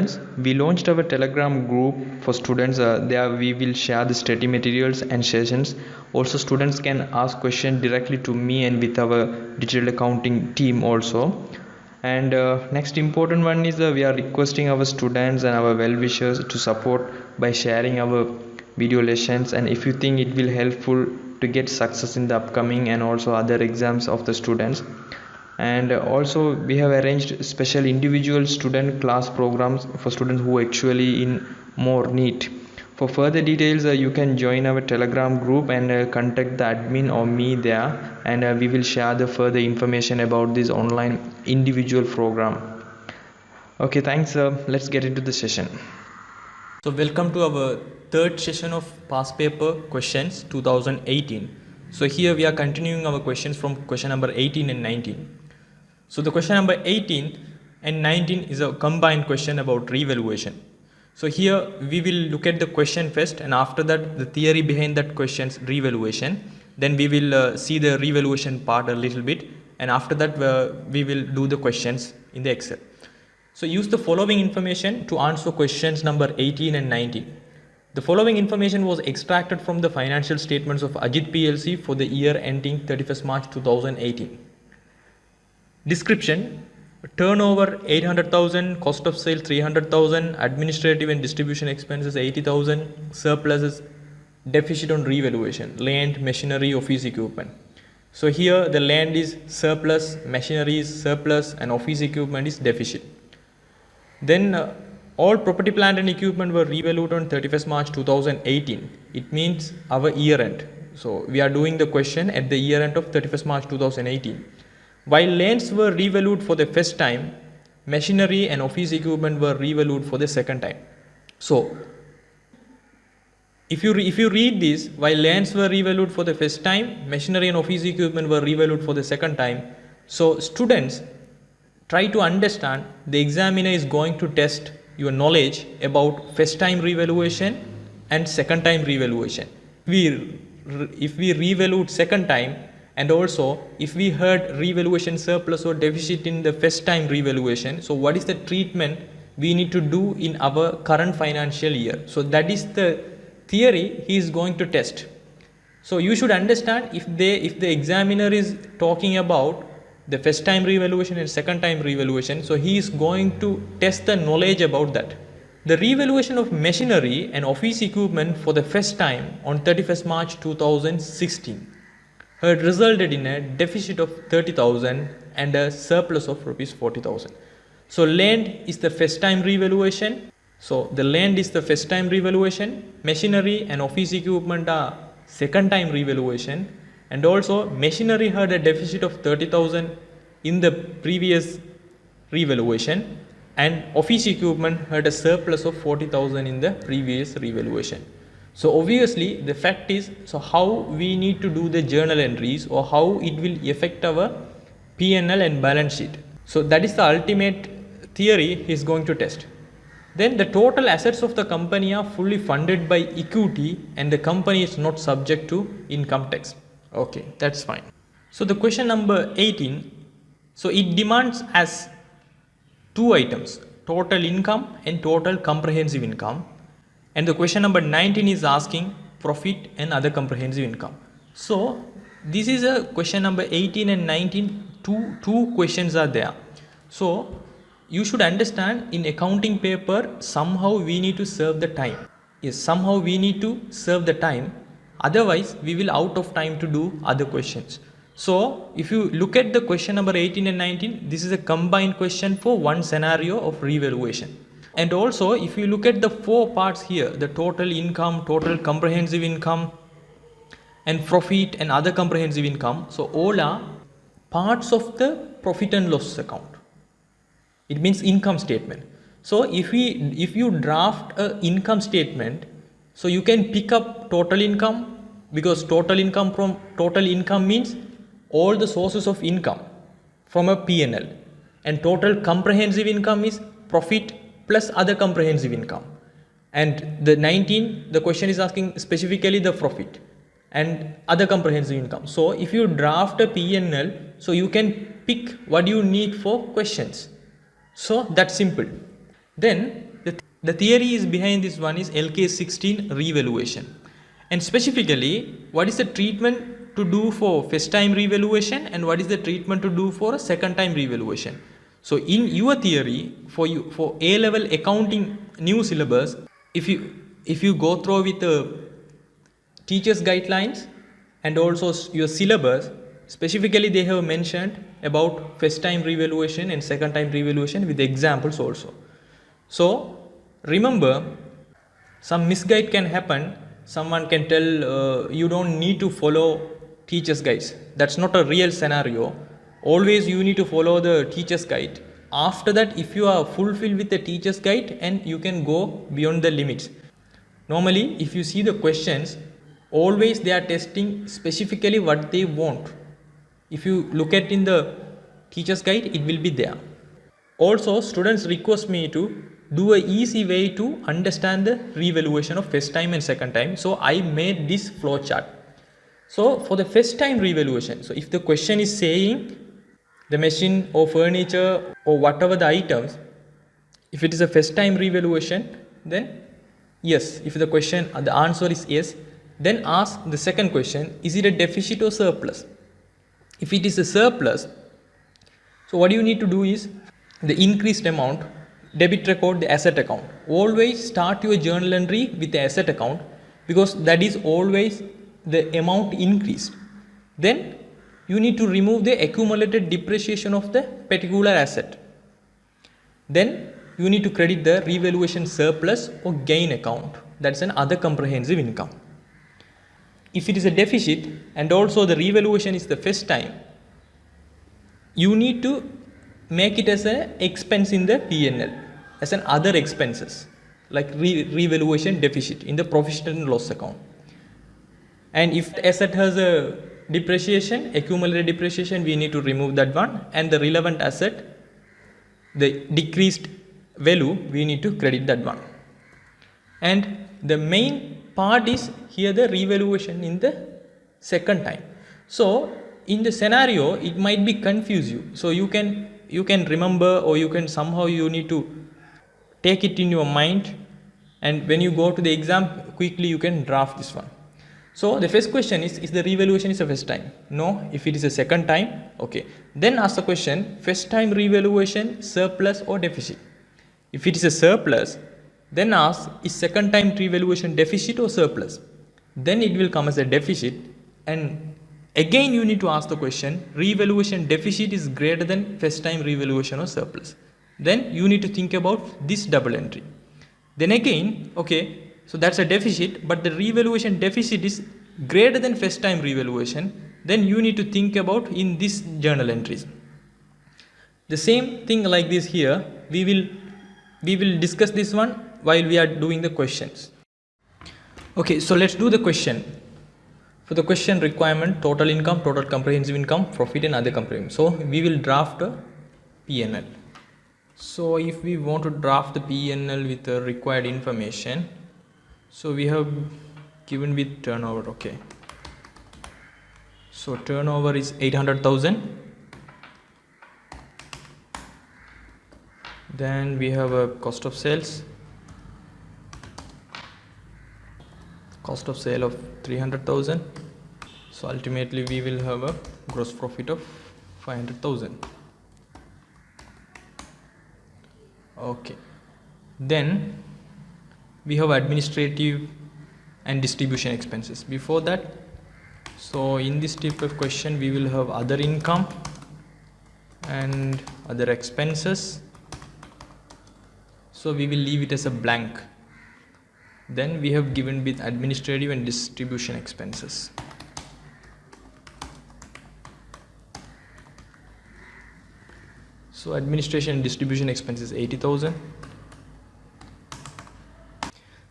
students, we launched our Telegram group for students. There we will share the study materials and sessions. Also, students can ask questions directly to me and with our digital accounting team also. And next important one is we are requesting our students and our well-wishers to support by sharing our video lessons, and if you think it will helpful to get success in the upcoming and also other exams of the students. And also we have arranged special individual student class programs for students who actually in more need. For further details you can join our Telegram group and contact the admin or me there, and we will share the further information about this online individual program. Okay, thanks. Let's get into the session. So welcome to our third session of past paper questions 2018. So here we are continuing our questions from question number 18 and 19. So the question number 18 and 19 is a combined question about revaluation. So here we will look at the question first, and after that the theory behind that question's revaluation. Then we will see the revaluation part a little bit, and after that we will do the questions in the Excel. So use the following information to answer questions number 18 and 19. The following information was extracted from the financial statements of Ajit PLC for the year ending 31st March 2018. Description: turnover 800,000, cost of sale 300,000, administrative and distribution expenses 80,000, surpluses, deficit on revaluation, land, machinery, office equipment. So here the land is surplus, machinery is surplus, and office equipment is deficit. Then all property, plant and equipment were revalued on 31st March 2018. It means our year end. So we are doing the question at the year end of 31st March 2018. While lands were revalued for the first time, machinery and office equipment were revalued for the second time. So if you read this, while lands were revalued for the first time, machinery and office equipment were revalued for the second time. So students, try to understand, the examiner is going to test your knowledge about first time revaluation and second time revaluation. If we revalued second time, and also if we heard revaluation surplus or deficit in the first time revaluation, so what is the treatment we need to do in our current financial year? So that is the theory he is going to test. So you should understand, if the examiner is talking about the first time revaluation and second time revaluation, so he is going to test the knowledge about that. The revaluation of machinery and office equipment for the first time on 31st March 2016 had resulted in a deficit of 30,000 and a surplus of rupees 40,000. So land is the first time revaluation. So the land is the first time revaluation, machinery and office equipment are second time revaluation, and also machinery had a deficit of 30,000 in the previous revaluation, and office equipment had a surplus of 40,000 in the previous revaluation. So obviously the fact is, so how we need to do the journal entries, or how it will affect our P&L and balance sheet. So that is the ultimate theory he is going to test. Then the total assets of the company are fully funded by equity, and the company is not subject to income tax. Okay, that's fine. So the question number 18, so it demands as two items, total income and total comprehensive income. And the question number 19 is asking profit and other comprehensive income. So this is a question number 18 and 19, two questions are there. So you should understand, in accounting paper somehow we need to serve the time. Yes, somehow we need to serve the time, otherwise we will out of time to do other questions. So if you look at the question number 18 and 19, this is a combined question for one scenario of revaluation. And also if you look at the four parts here, the total income, total comprehensive income, and profit and other comprehensive income, so all are parts of the profit and loss account. It means income statement. So if you draft a income statement, so you can pick up total income, because total income means all the sources of income from a P&L, and total comprehensive income is profit plus other comprehensive income. And the 19, the question is asking specifically the profit and other comprehensive income. So if you draft a P&L, so you can pick what you need for questions. So that's simple. Then The theory is behind this one is LK16 revaluation. And specifically, what is the treatment to do for first time revaluation and what is the treatment to do for a second time revaluation. So in your theory, for A level accounting new syllabus, if you go through with the teachers guidelines and also your syllabus, specifically they have mentioned about first time revaluation and second time revaluation with examples also. So remember, some misguide can happen. Someone can tell you don't need to follow teachers guides. That's not a real scenario. Always you need to follow the teachers guide. After that, if you are fulfilled with the teachers guide, and you can go beyond the limits. Normally, if you see the questions, always they are testing specifically what they want. If you look at in the teachers guide, it will be there. Also, students request me to do a easy way to understand the revaluation of first time and second time. So I made this flow chart. So for the first time revaluation, so if the question is saying the machine or furniture or whatever the items, if it is a first time revaluation, then yes. If the question, the answer is yes, then ask the second question, is it a deficit or surplus? If it is a surplus, so what you need to do is the increased amount, debit record, the asset account. Always start your journal entry with the asset account because that is always the amount increased. Then you need to remove the accumulated depreciation of the particular asset. Then you need to credit the revaluation surplus or gain account. That's an other comprehensive income. If it is a deficit and also the revaluation is the first time, you need to make it as an expense in the P&L, as an other expenses like revaluation deficit in the profit and loss account. And if the asset has a depreciation, accumulated depreciation, we need to remove that one, and the relevant asset, the decreased value, we need to credit that one. And the main part is here the revaluation in the second time. So in the scenario, it might be confuse you. So you can remember, or you can somehow you need to take it in your mind, and when you go to the exam quickly you can draft this one. So the first question is the revaluation is a first time? No. If it is a second time, okay. Then ask the question, first time revaluation surplus or deficit? If it is a surplus, then ask, is second time revaluation deficit or surplus? Then it will come as a deficit, and again you need to ask the question, revaluation deficit is greater than first time revaluation or surplus. Then you need to think about this double entry. Then again, okay, so that's a deficit, but the revaluation deficit is greater than first time revaluation. Then you need to think about in this journal entries. The same thing like this here, we will discuss this one while we are doing the questions. Okay, so let's do the question. For the question requirement, total income, total comprehensive income, profit and other comprehensive. So we will draft a P&L. So if we want to draft the P&L with the required information, so we have given with turnover, okay. So turnover is 800,000. Then we have a cost of sales. Cost of sale of 300,000. So ultimately we will have a gross profit of 500,000. Okay. Then we have administrative and distribution expenses. Before that, so in this type of question we will have other income and other expenses. So we will leave it as a blank. Then we have given with administrative and distribution expenses. So administration and distribution expenses 80,000.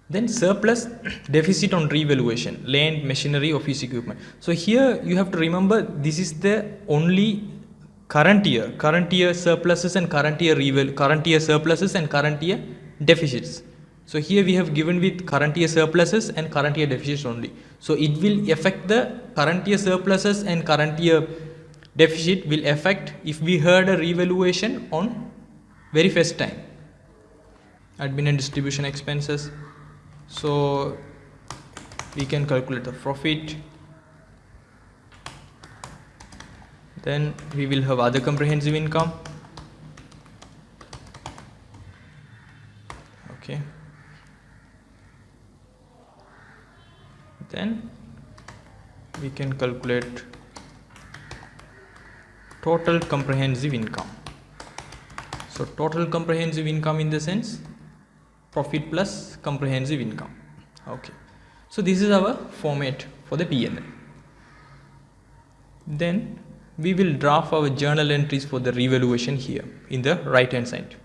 Then surplus, deficit on revaluation, land, machinery, office equipment. So here you have to remember, this is the only current year surpluses and current year surpluses and current year deficits. So here we have given with current year surpluses and current year deficits only. So it will affect the current year surpluses and current year deficit will affect if we heard a revaluation on very first time. admin and distribution expenses. So we can calculate the profit. Then we will have other comprehensive income. Okay. Then we can calculate total comprehensive income. So total comprehensive income in the sense profit plus comprehensive income. Okay. So this is our format for the P&L. Then we will draft our journal entries for the revaluation here in the right hand side.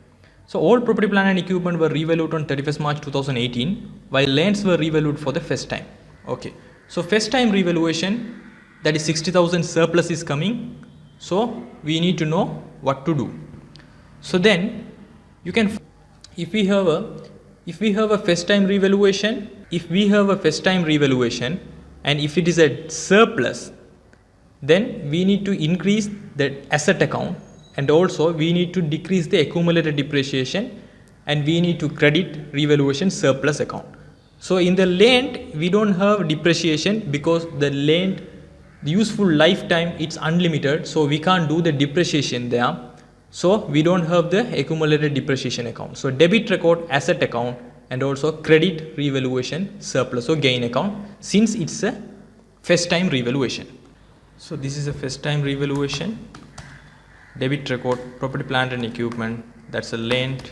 So all property, plant and equipment were revalued on 31st March 2018, while lands were revalued for the first time. Okay. So first time revaluation, that is 60,000 surplus is coming. So we need to know what to do. So then you can, if we have a first time revaluation, and if it is a surplus, then we need to increase the asset account, and also we need to decrease the accumulated depreciation, and we need to credit revaluation surplus account. So in the land we don't have depreciation because the land, the useful lifetime, it's unlimited, so we can't do the depreciation there. So we don't have the accumulated depreciation account. So debit record asset account and also credit revaluation surplus or gain account, since it's a first time revaluation. So this is a first time revaluation. Debit record property, plant and equipment, that's a land.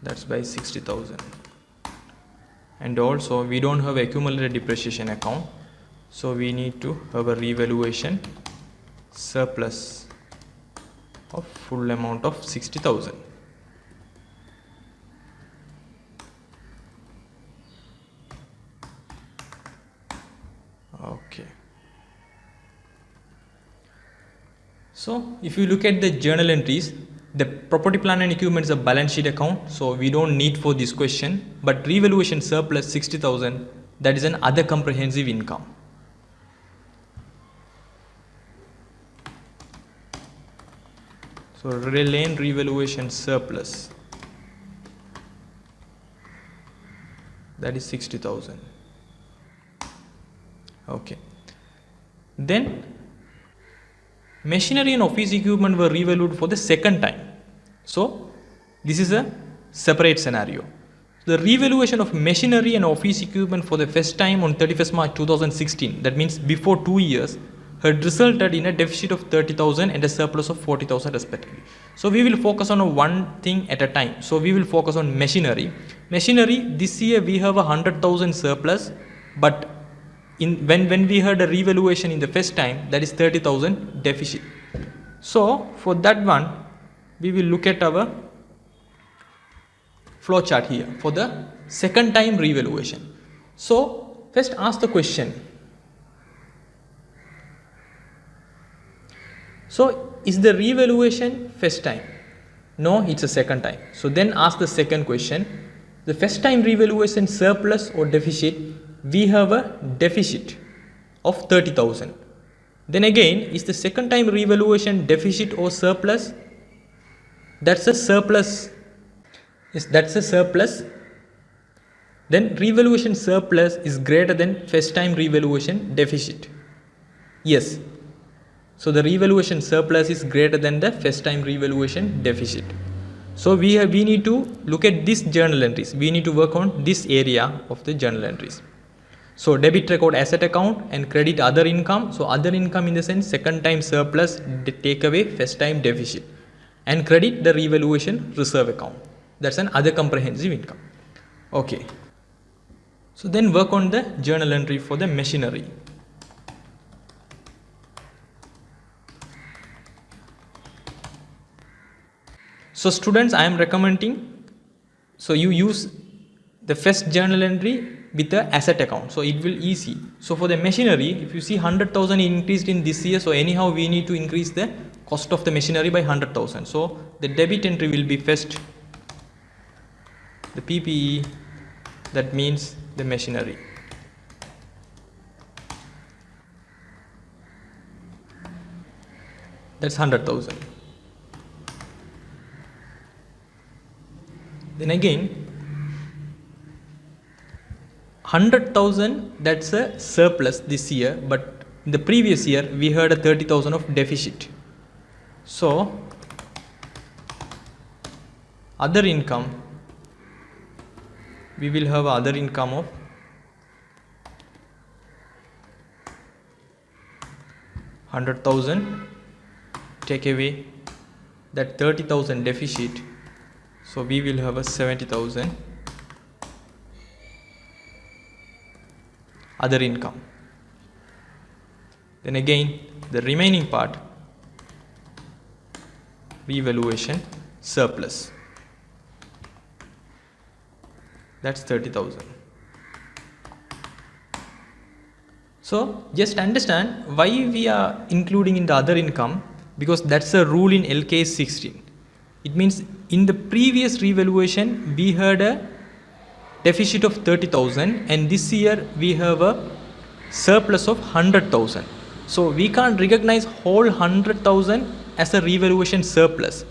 That's by 60,000. And also we don't have accumulated depreciation account, so we need to have a revaluation surplus of full amount of 60,000. Okay. So if you look at the journal entries, the property, plant and equipment is a balance sheet account, so we don't need for this question. But revaluation surplus 60,000, that is an other comprehensive income. So land revaluation surplus, that is 60,000. Okay. Then machinery and office equipment were revalued for the second time. So this is a separate scenario. The revaluation of machinery and office equipment for the first time on 31st March 2016, that means before 2 years, had resulted in a deficit of 30,000 and a surplus of 40,000 respectively. So we will focus on one thing at a time. So we will focus on machinery. Machinery, this year we have 100,000 surplus, but when we had a revaluation in the first time, that is 30,000 deficit. So for that one, we will look at our flow chart here for the second time revaluation. So first ask the question. So is the revaluation first time? No, it's a second time. So then ask the second question. The first time revaluation surplus or deficit, we have a deficit of 30,000. Then again, is the second time revaluation deficit or surplus? That's a surplus. Yes, that's a surplus. Then revaluation surplus is greater than first time revaluation deficit. Yes. So the revaluation surplus is greater than the first time revaluation deficit. So we need to look at this journal entries. We need to work on this area of the journal entries. So debit record asset account and credit other income. So other income in the sense second time surplus, take away first time deficit, and credit the revaluation reserve account. That's an other comprehensive income. Okay. So then work on the journal entry for the machinery. So students, I am recommending, so you use the first journal entry with the asset account, so it will easy. So for the machinery, if you see 100,000 increased in this year, so anyhow we need to increase the cost of the machinery by 100,000. So the debit entry will be first the PPE, that means the machinery. that's 100,000. Then again 100,000, that's a surplus this year, but in the previous year we had a 30,000 of deficit. So other income, we will have other income of 100,000, take away that 30,000 deficit, so we will have a 70,000 other income. Then again the remaining part, revaluation surplus, that's 30,000. So just understand why we are including in the other income, because that's a rule in LK 16. It means in the previous revaluation we had a deficit of 30,000 and this year we have a surplus of 100,000. So we can't recognize whole 100,000 as a revaluation surplus.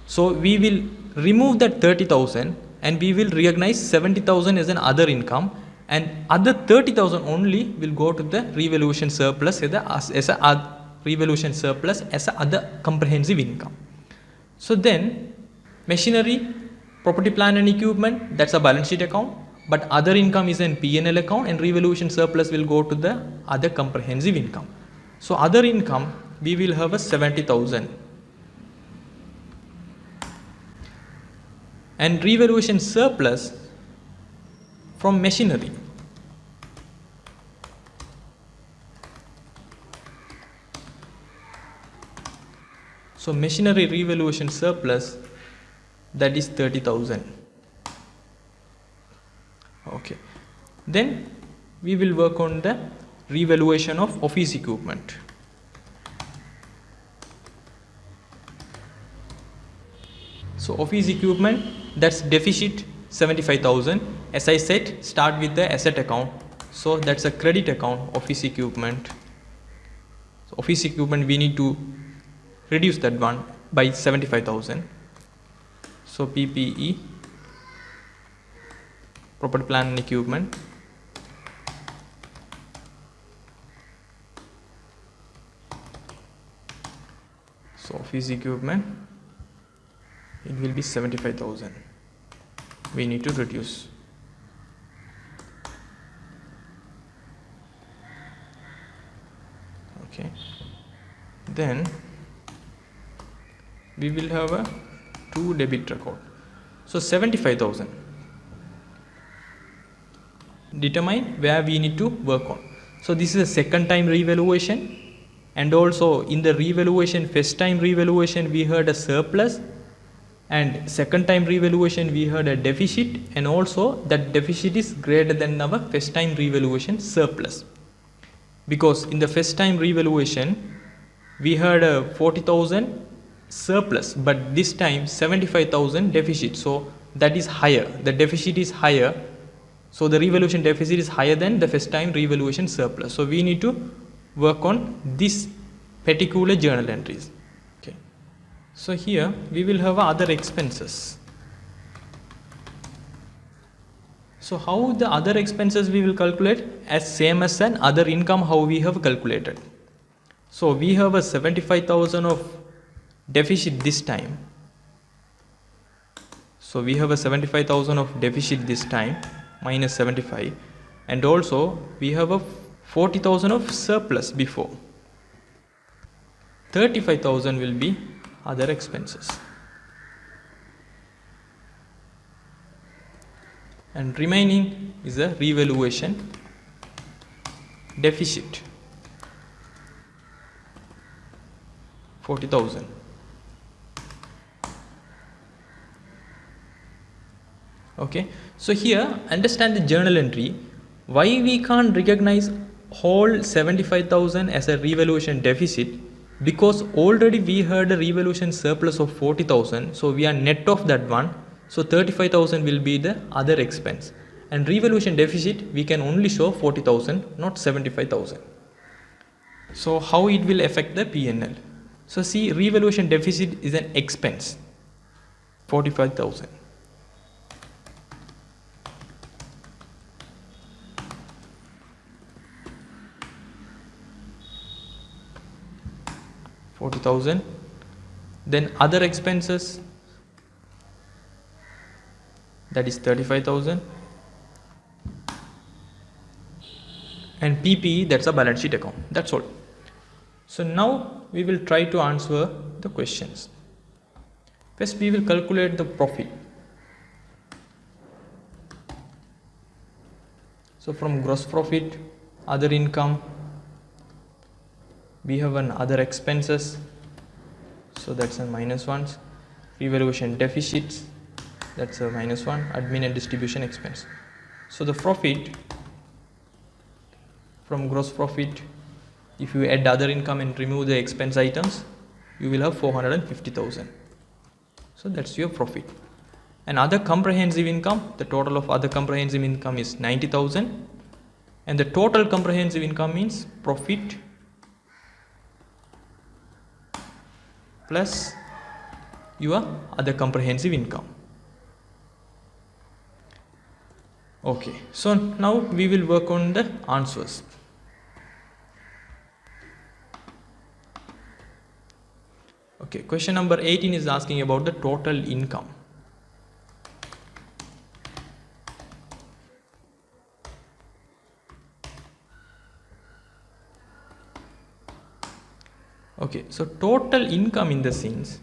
So we will remove that 30,000 and we will recognize 70,000 as an other income, and other 30,000 only will go to the revaluation surplus as a revaluation surplus as a other comprehensive income. So then machinery, property, plant and equipment, that's a balance sheet account, but other income is an P&L account and revaluation surplus will go to the other comprehensive income. So other income we will have a 70,000 and revaluation surplus from machinery. So machinery revaluation surplus, that is 30,000. Okay, then we will work on the revaluation of office equipment. So office equipment, that's deficit 75,000. As I said, start with the asset account, so that's a credit account, office equipment. So office equipment we need to reduce that one by 75,000. So PPE, property, plant and equipment, so office equipment, it will be 75,000 we need to reduce. Okay, then we will have a 2 debit record, so 75,000. Determine where we need to work on. So this is a second time revaluation, and also in the revaluation, first time revaluation we had a surplus, and second time revaluation we had a deficit, and also that deficit is greater than our first time revaluation surplus, because in the first time revaluation we had a 40,000 surplus, but this time 75,000 deficit, so that is higher, the deficit is higher, so the revaluation deficit is higher than the first time revaluation surplus. So we need to work on this particular journal entries. Okay, so here we will have other expenses. So how the other expenses we will calculate, as same as an other income how we have calculated. So we have a 75,000 of deficit this time. So we have a 75,000 of deficit this time, minus 75, and also we have a 40,000 of surplus before. 35,000 will be other expenses, and remaining is a revaluation deficit, 40,000. Okay, so here understand the journal entry, why we can't recognize whole 75,000 as a revaluation deficit, because already we had a revaluation surplus of 40,000, so we are net of that one, so 35,000 will be the other expense, and revaluation deficit we can only show 40,000, not 75,000. So how it will affect the P&L? So see, revaluation deficit is an expense, 45,000. Then other expenses, that is 35,000, and PPE, that's a balance sheet account. That's all. So now we will try to answer the questions. First we will calculate the profit. So from gross profit, other income, we have an other expenses, so that's a -1. Revaluation deficits, that's a -1. Admin and distribution expense. So the profit from gross profit, if you add other income and remove the expense items, you will have 450,000. So that's your profit. And other comprehensive income, the total of other comprehensive income is 90,000, and the total comprehensive income means profit plus your other comprehensive income. Okay, so now we will work on the answers. Okay, question number 18 is asking about the total income. Okay, so total income in the sense,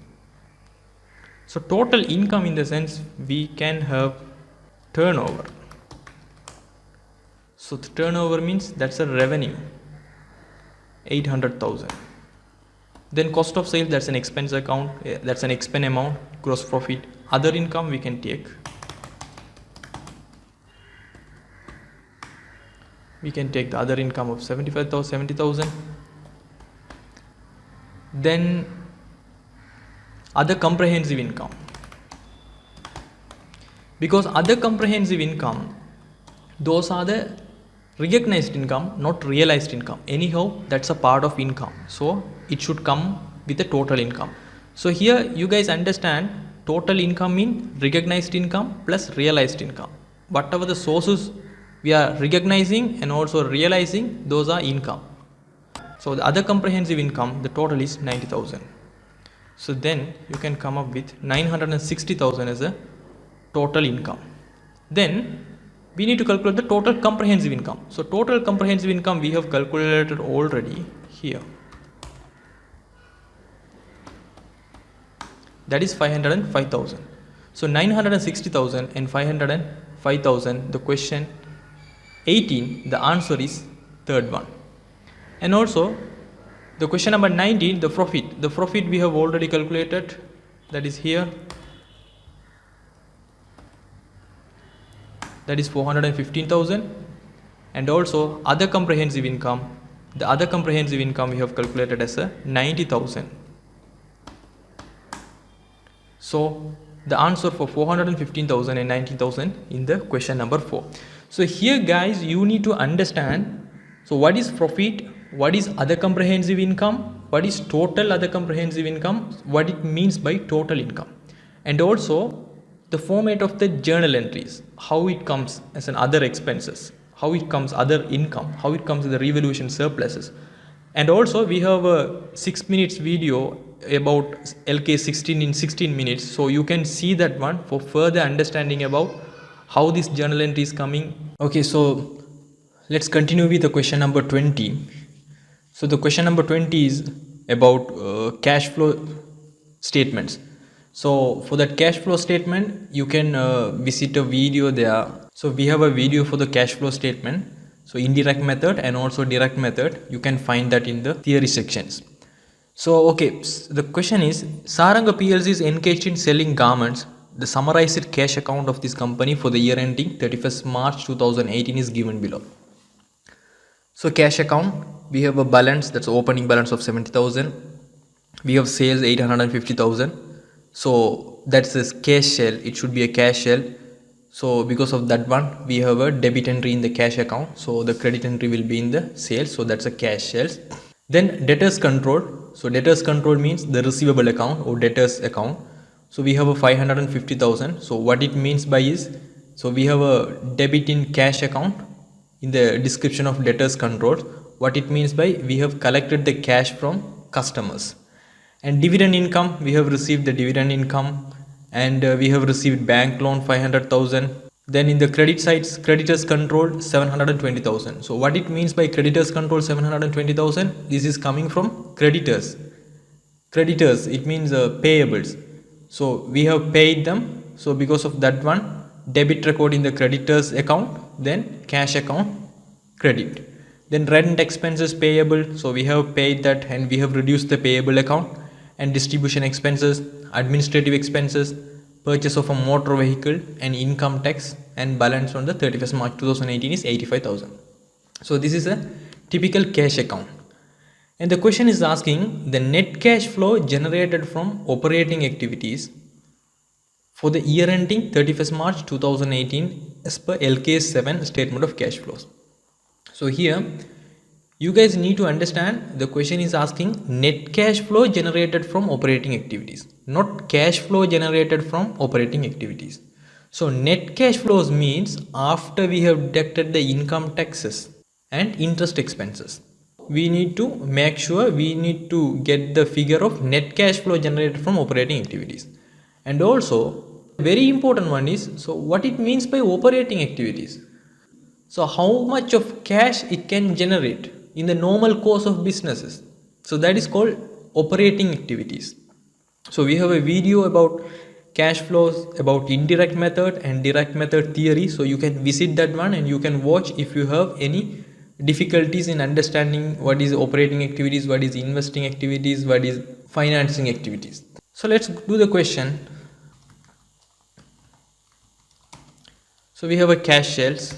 we can have turnover. So the turnover means that's a revenue, 800,000. Then cost of sales, that's an expense account, that's an expense amount, gross profit. Other income we can take. We can take the other income of 70,000. Then other comprehensive income, because other comprehensive income, those are the recognized income, not realized income. Anyhow, that's a part of income, so it should come with the total income. So here you guys understand, total income mean recognized income plus realized income. Whatever the sources we are recognizing and also realizing, those are income. So the other comprehensive income, the total is 90,000. So then you can come up with 960,000 as a total income. Then we need to calculate the total comprehensive income. So total comprehensive income we have calculated already here. That is 505,000. So 960,000 and 505,000, the question 18, the answer is third one. And also the question number 19, the profit we have already calculated, that is here, that is 415,000. And also other comprehensive income, the other comprehensive income we have calculated as a 90,000. So the answer for 415,000 and 19,000 in the question number 4. So here guys, you need to understand, so what is profit, what is other comprehensive income, what is total other comprehensive income, what it means by total income, and also the format of the journal entries, how it comes as an other expenses, how it comes other income, how it comes in the revaluation surpluses. And also we have a 6 minutes video about LK16 in 16 minutes, so you can see that one for further understanding about how this journal entry is coming. Okay, so let's continue with the question number 20. So the question number 20 is about cash flow statements. So for that cash flow statement, you can visit a video there. So we have a video for the cash flow statement, so indirect method and also direct method. You can find that in the theory sections. So okay, the question is, Saranga PLC is engaged in selling garments. The summarized cash account of this company for the year ending 31st March 2018 is given below. So cash account, we have a balance, that's opening balance of 70,000. We have sales 850,000. So that's a cash shell, it should be a cash shell. So because of that one, we have a debit entry in the cash account. So the credit entry will be in the sales. So that's a cash shell. Then debtors control. So debtors control means the receivable account or debtors account. So we have a 550,000. So what it means by is, so we have a debit in cash account in the description of debtors control. What it means by, we have collected the cash from customers. And dividend income, we have received the dividend income, and we have received bank loan 500,000. Then in the credit sides, creditors control 720,000. So what it means by creditors control 720,000, this is coming from creditors. Creditors, it means payables. So we have paid them. So because of that one, debit record in the creditors account, then cash account credit. Then rent expenses payable. So we have paid that and we have reduced the payable account. And distribution expenses, administrative expenses, purchase of a motor vehicle, and income tax, and balance on the 31st March 2018 is 85,000. So this is a typical cash account. And the question is asking the net cash flow generated from operating activities for the year ending 31st March 2018 as per LKS 7 statement of cash flows. So here you guys need to understand the question is asking net cash flow generated from operating activities, not cash flow generated from operating activities. So net cash flows means after we have deducted the income taxes and interest expenses. We need to make sure we need to get the figure of net cash flow generated from operating activities. And also very important one is, so what it means by operating activities. So how much of cash it can generate in the normal course of businesses. So that is called operating activities. So we have a video about cash flows, about indirect method and direct method theory. So you can visit that one and you can watch if you have any difficulties in understanding what is operating activities, what is investing activities, what is financing activities. So let's do the question. So we have a cash sales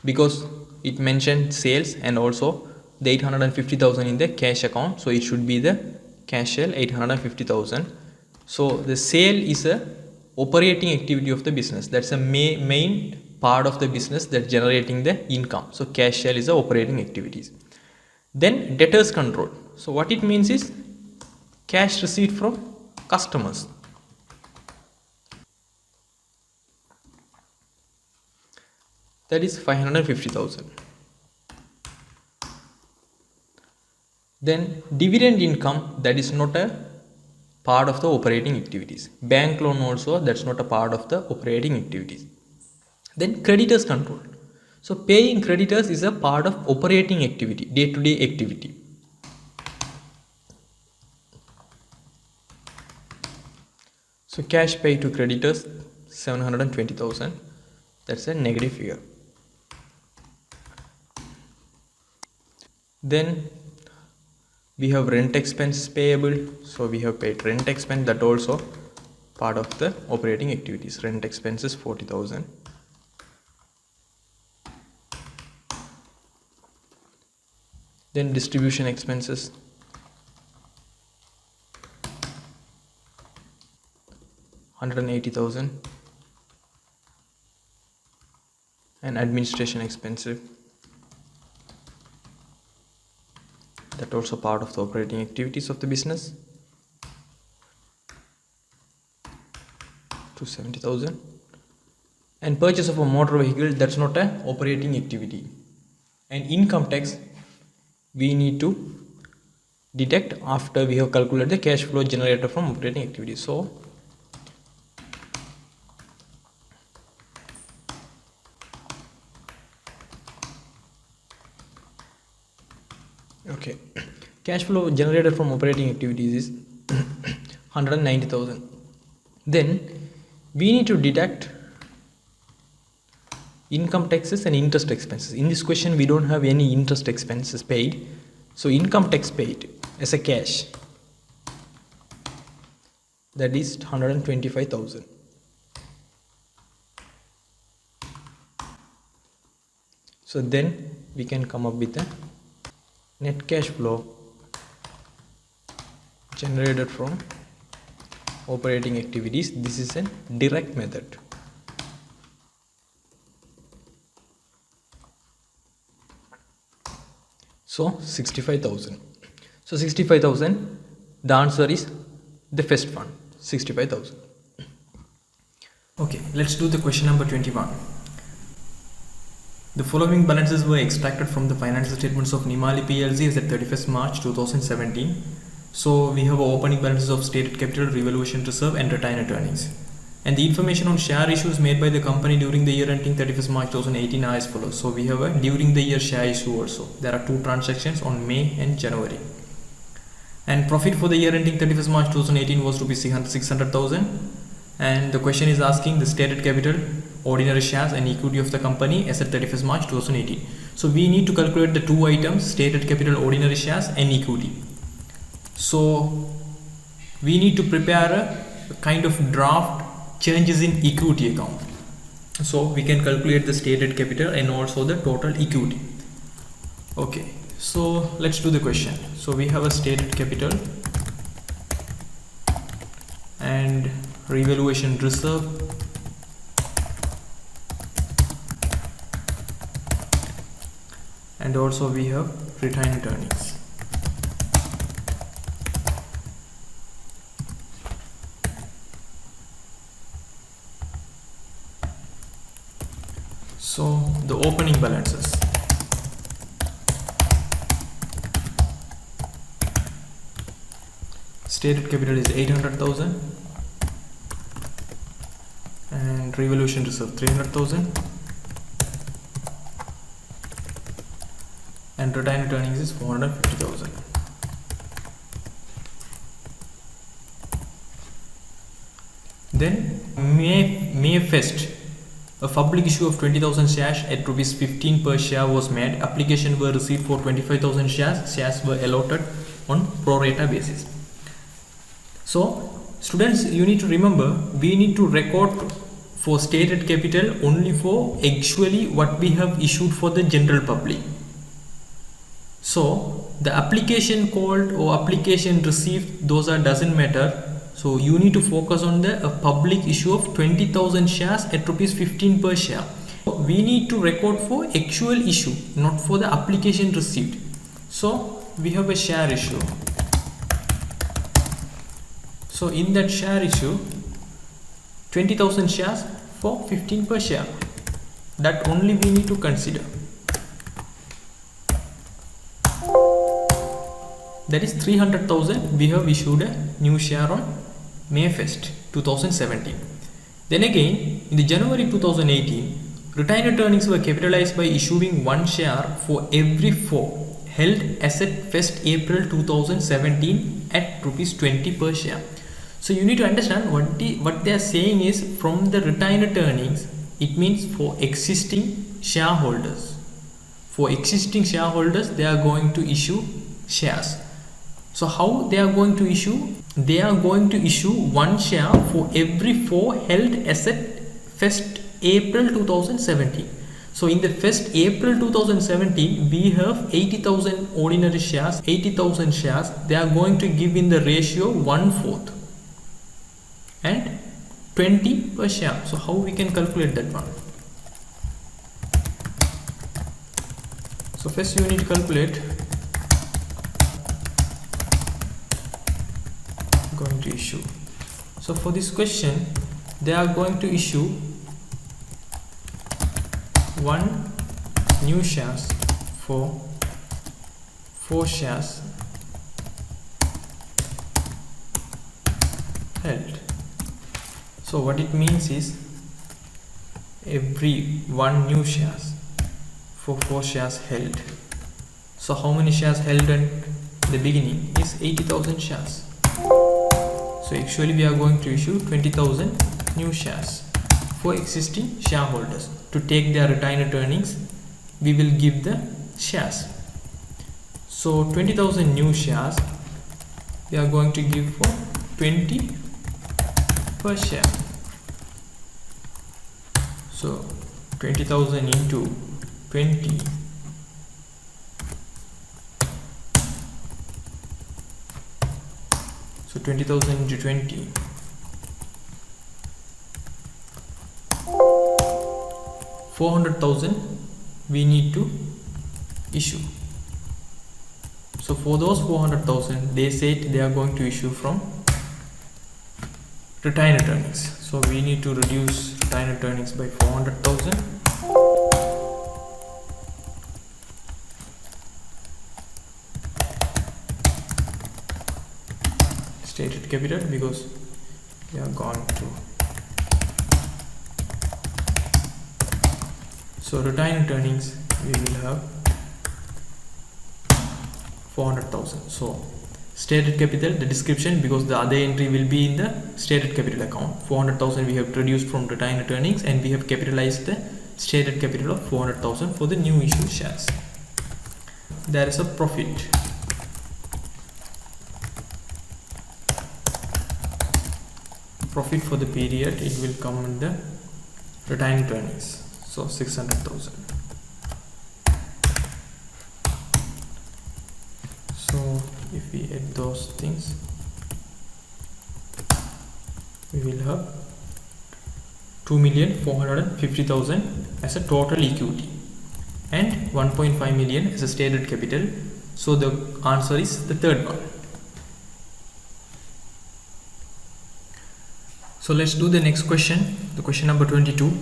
because it mentioned sales and also the 850,000 in the cash account. So it should be the cash sale 850,000. So the sale is a operating activity of the business. That's a main part of the business that generating the income. So cash sale is a operating activities. Then debtors control. So what it means is cash receipt from customers. That is 550,000. Then dividend income, that is not a part of the operating activities. Bank loan also, that's not a part of the operating activities. Then creditors control. So paying creditors is a part of operating activity, day-to-day activity. So cash paid to creditors 720,000. That's a negative figure. Then we have rent expense payable. So we have paid rent expense, that also part of the operating activities. Rent expenses 40,000. Then distribution expenses 180,000 and administration expenses, that also part of the operating activities of the business, 270,000. And purchase of a motor vehicle, that's not an operating activity. And income tax we need to deduct after we have calculated the cash flow generated from operating activities. So okay, cash flow generated from operating activities is 190,000. Then we need to deduct income taxes and interest expenses. In this question we don't have any interest expenses paid. So income tax paid as a cash, that is 125,000. So then we can come up with a net cash flow generated from operating activities. This is a direct method. So 65,000. So 65,000, the answer is the first one, 65,000. Okay, let's do the question number 21. The following balances were extracted from the financial statements of Nimali PLC as at 31st March 2017. So we have opening balances of stated capital, revaluation reserve and retained earnings. And the information on share issues made by the company during the year ending 31st March 2018 are as follows. So we have a during the year share issue also. There are two transactions on May and January. And profit for the year ending 31st March 2018 was rupees 600,000. And the question is asking the stated capital, ordinary shares and equity of the company as at 31st March 2018. So we need to calculate the two items, stated capital, ordinary shares and equity. So we need to prepare a kind of draft changes in equity account. So we can calculate the stated capital and also the total equity. Okay, so let's do the question. So we have a stated capital and revaluation reserve and also we have retained earnings. So the opening balances. Stated capital is 800,000 and revaluation reserve 300,000 and retained earnings is 450,000. Then May 1st, a public issue of 20,000 shares at rupees 15 per share was made. Application were received for 25,000 shares. Shares were allotted on pro rata basis. So students, you need to remember, we need to record for stated capital only for actually what we have issued for the general public. So the application called or application received, those are doesn't matter. So you need to focus on the public issue of 20,000 shares at rupees 15 per share. So we need to record for actual issue, not for the application received. So we have a share issue. So in that share issue, 20,000 shares for 15 per share. That only we need to consider. That is 300,000 we have issued a new share on May 1st 2017. Then again in the January 2018, retained earnings were capitalized by issuing one share for every 4 held as at 1st April 2017 at rupees 20 per share. So you need to understand what they are saying is from the retained earnings, it means for existing shareholders. For existing shareholders, they are going to issue shares. So how they are going to issue? They are going to issue one share for every 4 held as at 1st April 2017. So in the 1st April 2017, we have 80,000 ordinary shares, 80,000 shares. They are going to give in the ratio 1/4 and 20 per share. So how we can calculate that one? So first you need to calculate going to issue. So for this question, they are going to issue one new shares for 4 shares held. So what it means is every 1 new shares for 4 shares held. So how many shares held in the beginning is 80,000 shares. So actually we are going to issue 20,000 new shares for existing shareholders. To take their retained earnings, we will give the shares. So 20,000 new shares we are going to give for 20 per share. So 20,000 into 20 so 20,000 into 20 400,000 we need to issue. So for those 400,000, they said they are going to issue from retained earnings. So we need to reduce retained earnings by 400,000. Stated capital, because we are going to. So retained earnings, we will have 400,000. So stated capital, the description, because the other entry will be in the stated capital account. 400,000 we have reduced from retained earnings, and we have capitalized the stated capital of 400,000 for the new issue shares. There is a profit. Profit for the period, it will come in the retained earnings. So 600,000. So if we add those things, we will have 2,450,000 as a total equity and 1.5 million as a stated capital. So the answer is the third one. So let's do the next question, the question number 22.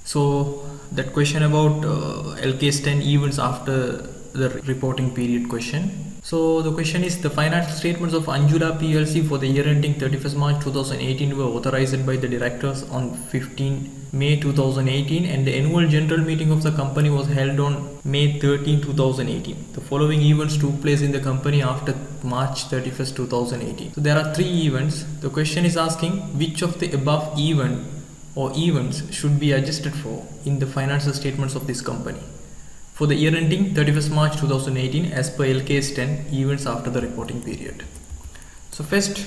So that question about LKS 10 events after the reporting period question. So the question is, the financial statements of Anjula PLC for the year ending 31st March 2018 were authorized by the directors on 15 May 2018, and the annual general meeting of the company was held on May 13, 2018. The following events took place in the company after March 31st, 2018. So there are 3 events. The question is asking which of the above event or events should be adjusted for in the financial statements of this company for the year ending 31st March 2018 as per LKS 10 events after the reporting period. So first,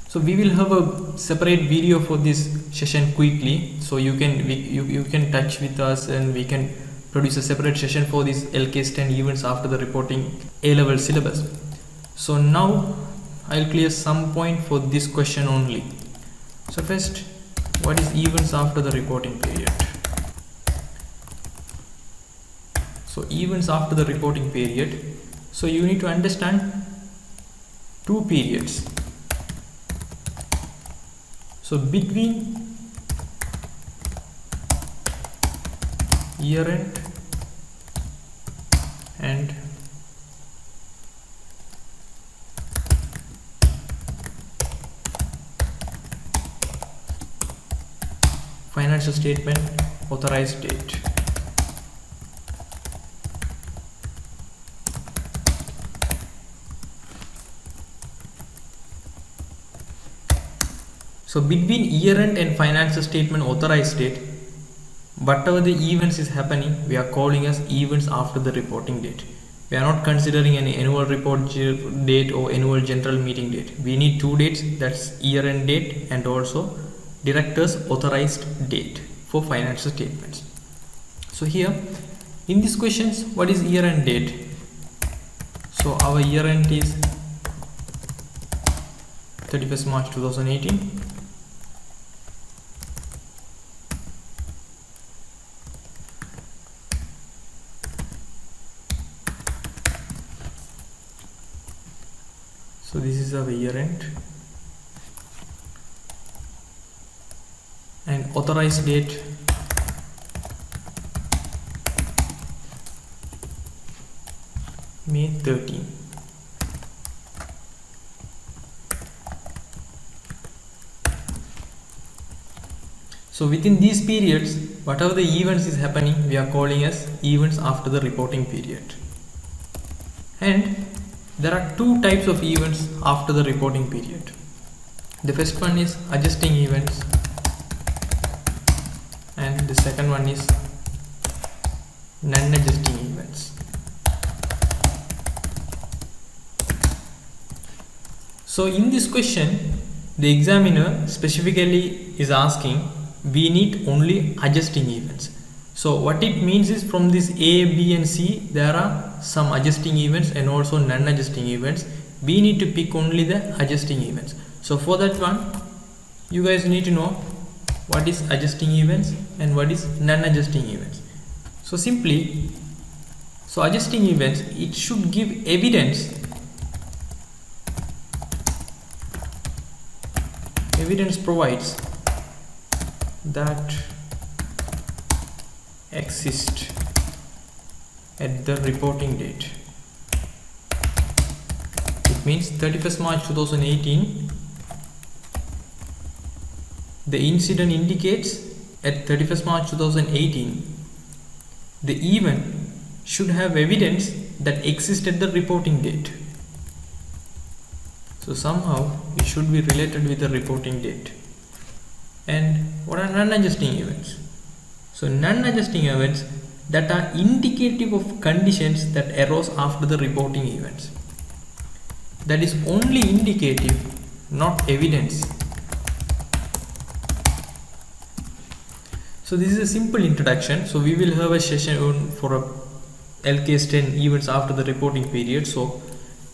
so we will have a separate video for this session quickly, so you can touch with us and we can produce a separate session for this LKS 10 events after the reporting A-level syllabus. So now I'll clear some point for this question only. So first, what is events after the reporting period? So events after the reporting period, so you need to understand 2 periods. So between year end and financial statement authorized date. So between year end and financial statement authorized date, whatever the events is happening, we are calling as events after the reporting date. We are not considering any annual report date or annual general meeting date. We need 2 dates, that's year end date and also directors authorized date for financial statements. So here in these questions, what is year end date? So our year end is 31st March 2018. So this is our year end, and authorized date May 13. So within these periods, whatever the events is happening, we are calling as events after the reporting period. And there are 2 types of events after the reporting period. The first one is adjusting events, and the second one is non-adjusting events. So in this question, the examiner specifically is asking, we need only adjusting events. So what it means is, from this A, B and C, there are some adjusting events and also non-adjusting events. We need to pick only the adjusting events. So for that one, you guys need to know what is adjusting events and what is non-adjusting events. So simply So adjusting events, it should give evidence. Evidence provides that exist at the reporting date. It means 31st March 2018, the incident indicates at 31st March 2018, the event should have evidence that exists at the reporting date. So somehow it should be related with the reporting date. And what are non-adjusting events? So non-adjusting events that are indicative of conditions that arose after the reporting events. That is only indicative, not evidence. So this is a simple introduction. So we will have a session for a LKS 10 events after the reporting period. So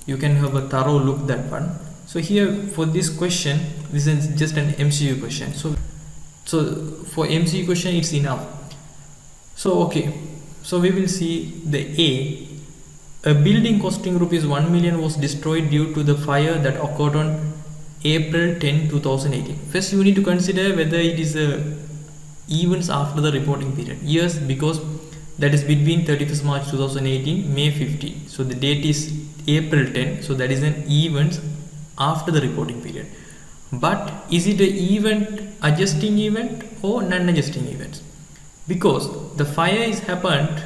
you can have a thorough look that one. So here for this question, this is just an MCQ question. So for MCQ question it's enough. So okay, so we will see the a building costing rupees 1 million was destroyed due to the fire that occurred on April 10, 2018. First you need to consider whether it is events after the reporting period. Yes, because that is between 31st March 2018, May 15. So the date is April 10. So that is an event after the reporting period. But is it an event adjusting event or non-adjusting event? Because the fire is happened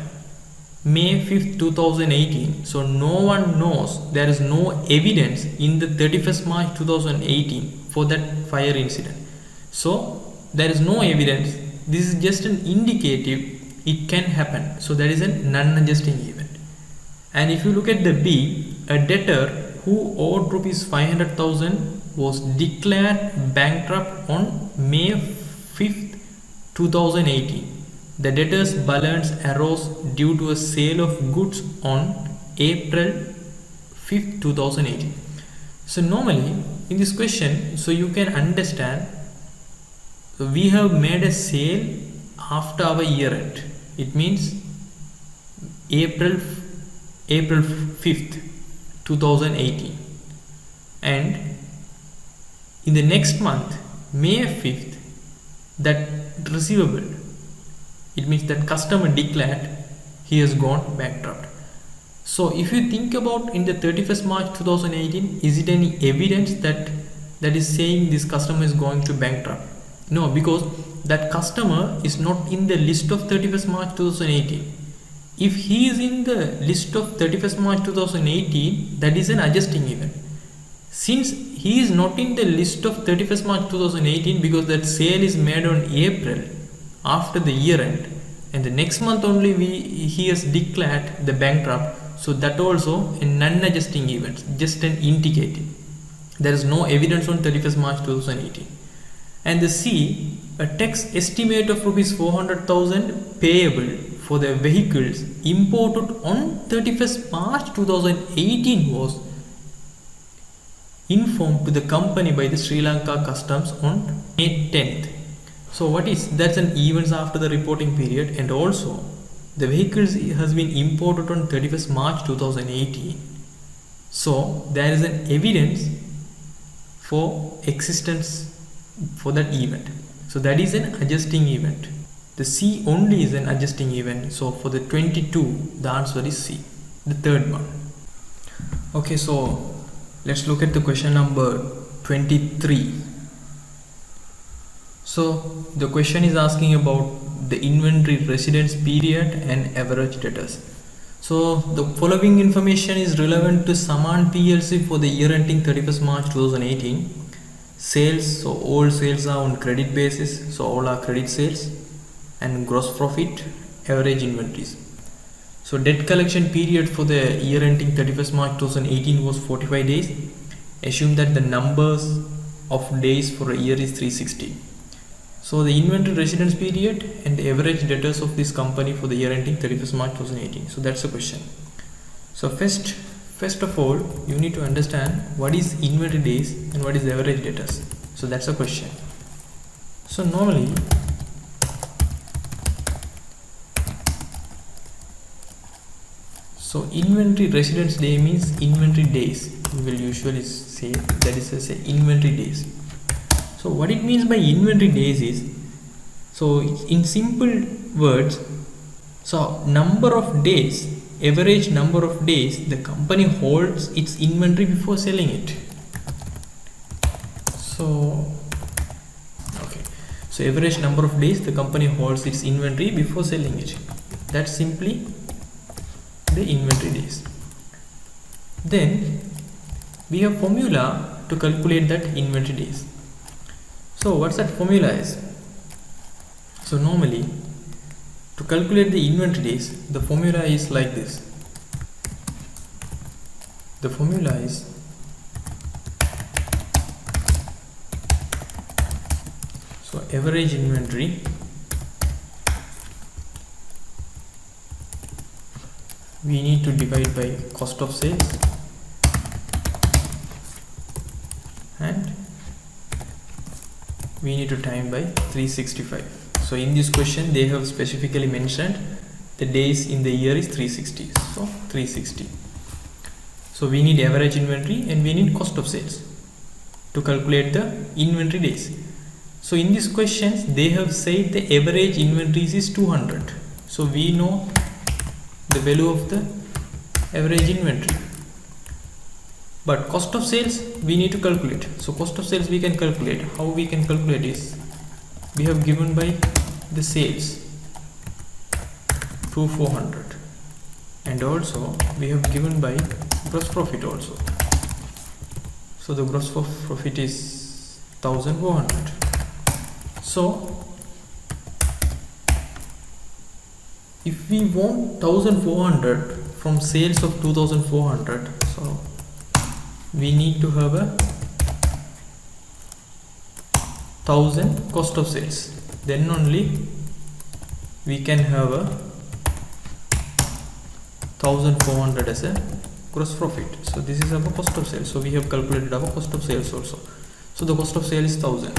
May 5th 2018, so no one knows, there is no evidence in the 31st March 2018 for that fire incident. So there is no evidence, this is just an indicative, it can happen. So that is a non-adjusting event. And if you look at the B, a debtor who owed rupees 500,000 was declared bankrupt on May 5th 2018. The debtor's balance arose due to a sale of goods on April 5th 2018. So normally in this question, so you can understand, we have made a sale after our year end. It means April 5th 2018, and in the next month May 5th, that receivable, it means that customer declared he has gone bankrupt. So if you think about in the 31st March 2018, is it any evidence that is saying this customer is going to bankrupt? No, because that customer is not in the list of 31st March 2018. If he is in the list of 31st March 2018, that is an adjusting event. Since he is not in the list of 31st March 2018 because that sale is made on April after the year end, and the next month only he has declared the bankrupt, so that also a non-adjusting event, just an indicative. There is no evidence on 31st March 2018. And the C, a tax estimate of rupees 400,000 payable for the vehicles imported on 31st March 2018 was informed to the company by the Sri Lanka Customs on May 10th. So what is, that's an events after the reporting period, and also the vehicles has been imported on 31st March 2018. So there is an evidence for existence for that event. So that is an adjusting event. The C only is an adjusting event. So for the 22, the answer is C, the third one. Okay, so let's look at the question number 23. So the question is asking about the inventory residence period and average debtors. So the following information is relevant to Saman PLC for the year ending 31st March 2018. Sales, so all sales are on credit basis, so all are credit sales, and gross profit, average inventories. So debt collection period for the year ending 31st March 2018 was 45 days. Assume that the numbers of days for a year is 360. So the inventory residence period and the average debtors of this company for the year ending 31st March 2018. So that's the question. So first of all, you need to understand what is inventory days and what is average debtors. So that's a question. So normally So inventory residence day means inventory days. We will usually say that is as inventory days. So what it means by inventory days is, so in simple words, so number of days, average number of days the company holds its inventory before selling it. So okay, so average number of days the company holds its inventory before selling it. That's simply the inventory days. Then we have formula to calculate that inventory days. So what's that formula is? So normally to calculate the inventory days, the formula is like this. The formula is so average inventory we need to divide by cost of sales and we need to time by 365. So in this question they have specifically mentioned the days in the year is 360, so 360. So we need average inventory and we need cost of sales to calculate the inventory days. So in these questions they have said the average inventories is 200. So we know the value of the average inventory, but cost of sales we need to calculate. So cost of sales we can calculate. How we can calculate is, we have given by the sales 400 and also we have given by gross profit also. So the gross profit is 1400. So if we want 1400 from sales of 2400, so we need to have a 1000 cost of sales, then only we can have a 1400 as a gross profit. So this is our cost of sales. So we have calculated our cost of sales also. So the cost of sale is 1000.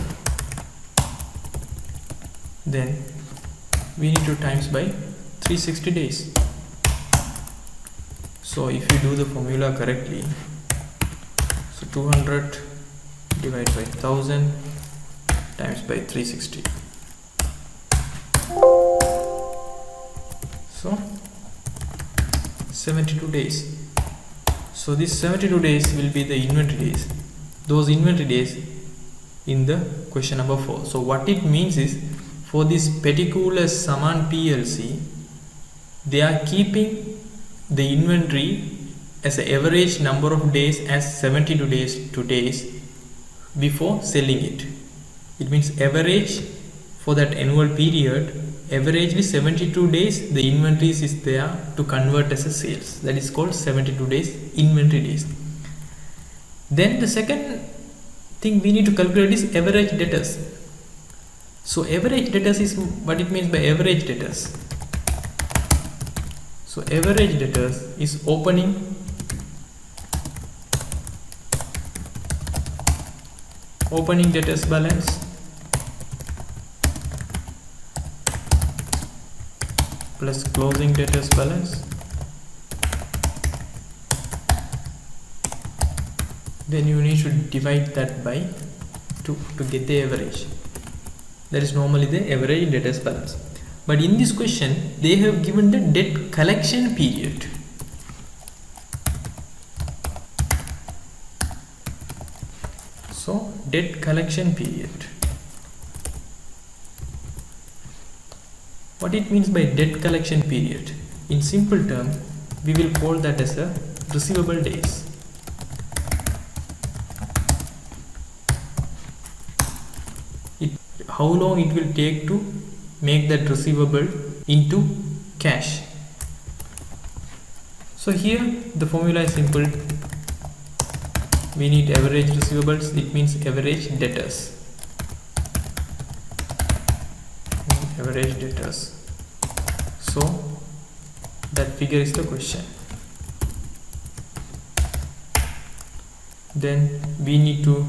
Then we need to times by 360 days. So if you do the formula correctly, so 200 divided by 1000 times by 360. So 72 days. So this 72 days will be the inventory days. Those inventory days in the question number 4. So what it means is, for this particular Saman PLC, they are keeping the inventory as an average number of days as 72 days before selling it. It means average for that annual period, averagely 72 days the inventories is there to convert as a sales. That is called 72 days inventory days. Then the second thing we need to calculate is average debtors. So average debtors is what it means by average debtors. So average debtors is opening debtors balance plus closing debtors balance, then you need to divide that by 2 to get the average. That is normally the average debtors balance. But in this question they have given the debt collection period. So debt collection period. What it means by debt collection period? In simple term, we will call that as a receivable days. How long it will take to make that receivable into cash. So here the formula is simple. We need average receivables, it means average debtors. Average debtors. So that figure is the question. Then we need to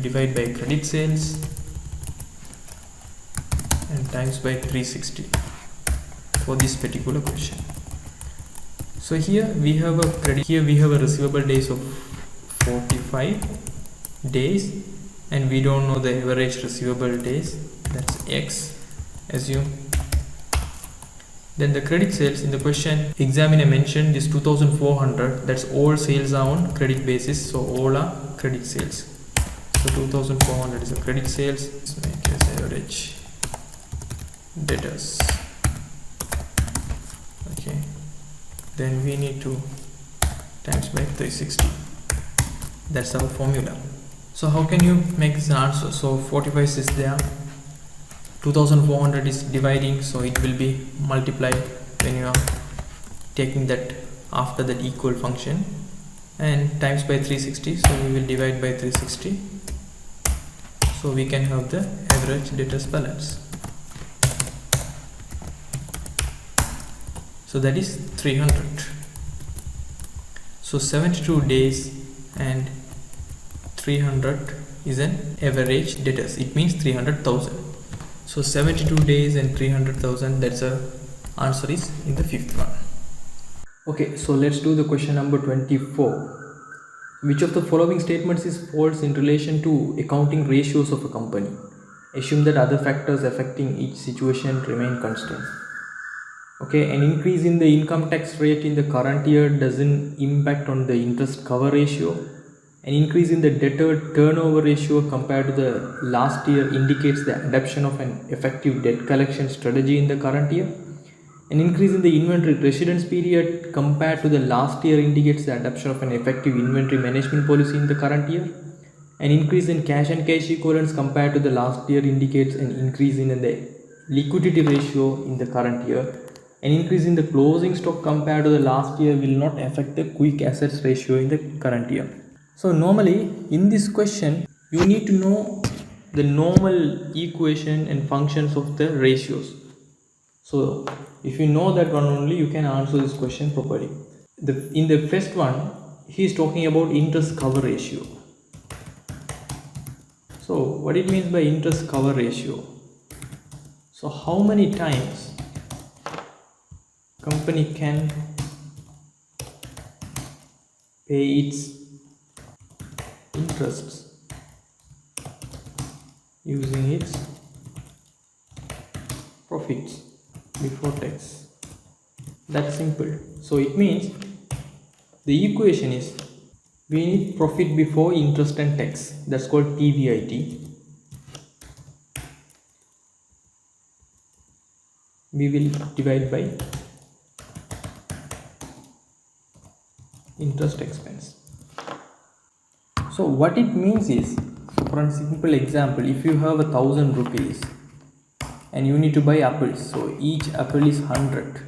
divide by credit sales and times by 360 for this particular question. So here we have a credit, here we have a receivable days of 45 days, and we don't know the average receivable days, that's X, assume. Then the credit sales in the question, examiner mentioned this 2400, that's all sales are on credit basis, so all are credit sales. So 2400 is a credit sales. Let's make it as average debtors. Okay, then we need to times by 360. That's our formula. So how can you make this answer? So 45 is there, 2400 is dividing, so it will be multiplied when you are taking that after that equal function, and times by 360, so we will divide by 360, so we can have the average debtors balance. So that is 300. So 72 days and 300 is an average debtors, it means 300,000. So 72 days and 300,000, that's a answer is in the fifth one. Okay, so let's do the question number 24. Which of the following statements is false in relation to accounting ratios of a company? Assume that other factors affecting each situation remain constant. Okay, an increase in the income tax rate in the current year doesn't impact on the interest cover ratio. An increase in the debtor turnover ratio compared to the last year indicates the adoption of an effective debt collection strategy in the current year. An increase in the inventory residence period compared to the last year indicates the adoption of an effective inventory management policy in the current year. An increase in cash and cash equivalents compared to the last year indicates an increase in the liquidity ratio in the current year. An increase in the closing stock compared to the last year will not affect the quick assets ratio in the current year. So normally in this question you need to know the normal equation and functions of the ratios. So if you know that one only, you can answer this question properly. In the first one, he is talking about interest cover ratio. So what it means by interest cover ratio? So how many times company can pay its interests using its profits before tax. That's simple. So it means the equation is we need profit before interest and tax, that's called PBIT. We will divide by interest expense. So what it means is, for a simple example, if you have 1,000 rupees and you need to buy apples, so each apple is 100.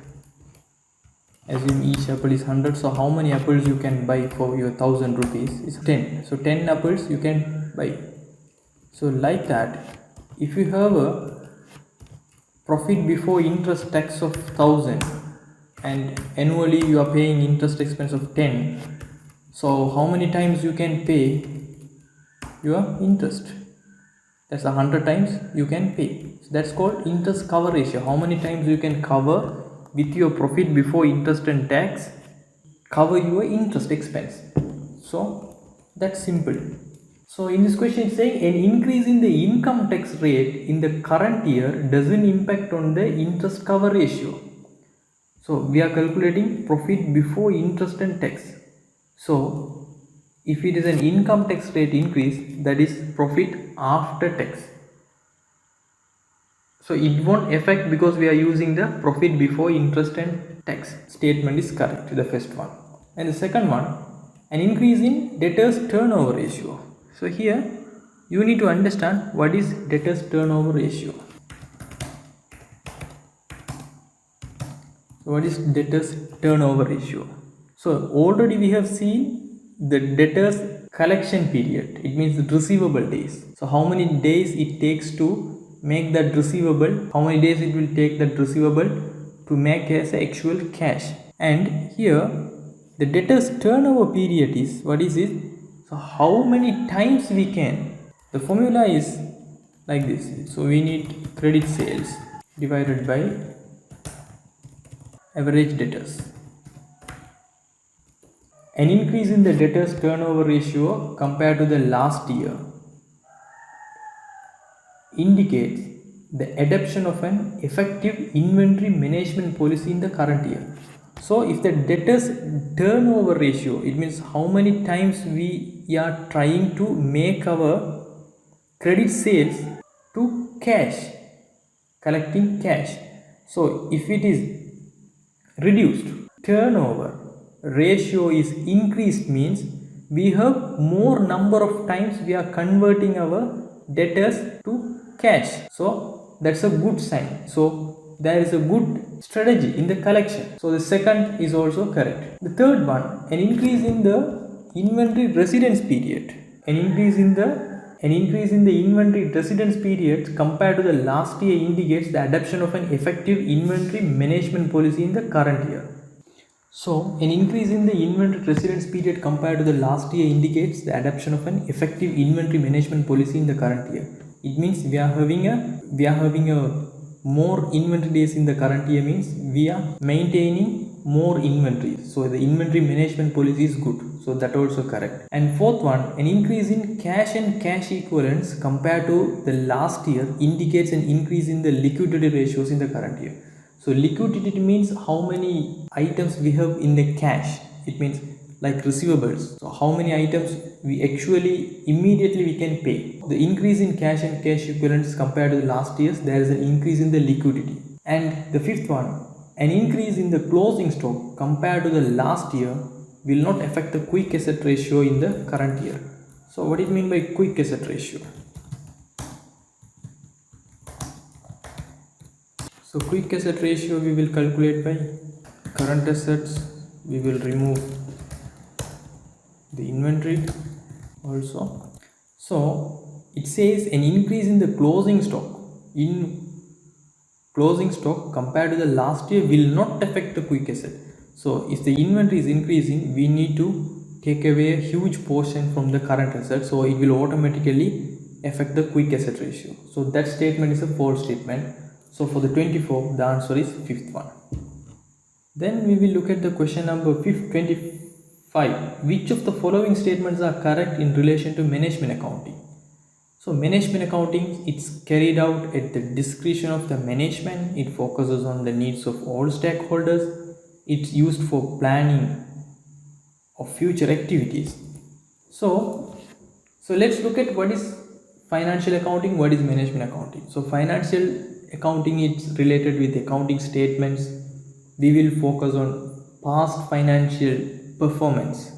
Assume each apple is 100, so how many apples you can buy for your 1,000 rupees is 10. So 10 apples you can buy. So like that, if you have a profit before interest tax of 1,000 and annually you are paying interest expense of 10, so how many times you can pay your interest? That's 100 times you can pay. So that's called interest cover ratio. How many times you can cover with your profit before interest and tax, cover your interest expense. So that's simple. So in this question it's saying an increase in the income tax rate in the current year doesn't impact on the interest cover ratio. So we are calculating profit before interest and tax. So if it is an income tax rate increase, that is profit after tax. So it won't affect because we are using the profit before interest and tax. Statement is correct, the first one. And the second one, an increase in debtors turnover ratio. So here you need to understand what is debtors turnover ratio. So what is debtors turnover ratio? So already we have seen the debtors collection period. It means the receivable days. So how many days it takes to make that receivable, how many days it will take that receivable to make as actual cash. And here the debtors turnover period is, what is it? So how many times we can, the formula is like this. So we need credit sales divided by average debtors. An increase in the debtors turnover ratio compared to the last year indicates the adoption of an effective inventory management policy in the current year. So if the debtors turnover ratio, it means how many times we are trying to make our credit sales to cash, collecting cash. So if it is reduced, turnover ratio is increased, means we have more number of times we are converting our debtors to cash. So that's a good sign. So there is a good strategy in the collection. So the second is also correct. The third one, an increase in the inventory residence period. An increase in the inventory residence period compared to the last year indicates the adoption of an effective inventory management policy in the current year. So an increase in the inventory residence period compared to the last year indicates the adoption of an effective inventory management policy in the current year. It means we are having a more inventory days in the current year, means we are maintaining more inventory. So the inventory management policy is good. So that also correct. And fourth one, an increase in cash and cash equivalents compared to the last year indicates an increase in the liquidity ratios in the current year. So liquidity means how many items we have in the cash. It means like receivables. So how many items we actually immediately we can pay. The increase in cash and cash equivalents compared to the last years, there is an increase in the liquidity. And the fifth one, an increase in the closing stock compared to the last year will not affect the quick asset ratio in the current year. So what do you mean by quick asset ratio? So quick asset ratio we will calculate by current assets. We will remove the inventory also. So it says an increase in the closing stock compared to the last year will not affect the quick asset. So if the inventory is increasing, we need to take away a huge portion from the current asset, so it will automatically affect the quick asset ratio. So that statement is a false statement. So for the 24, the answer is fifth one. Then we will look at the question number 25. Which of the following statements are correct in relation to management accounting? So management accounting, it's carried out at the discretion of the management. It focuses on the needs of all stakeholders. It's used for planning of future activities. So let's look at what is financial accounting, what is management accounting. So financial accounting is related with accounting statements. We will focus on past financial performance.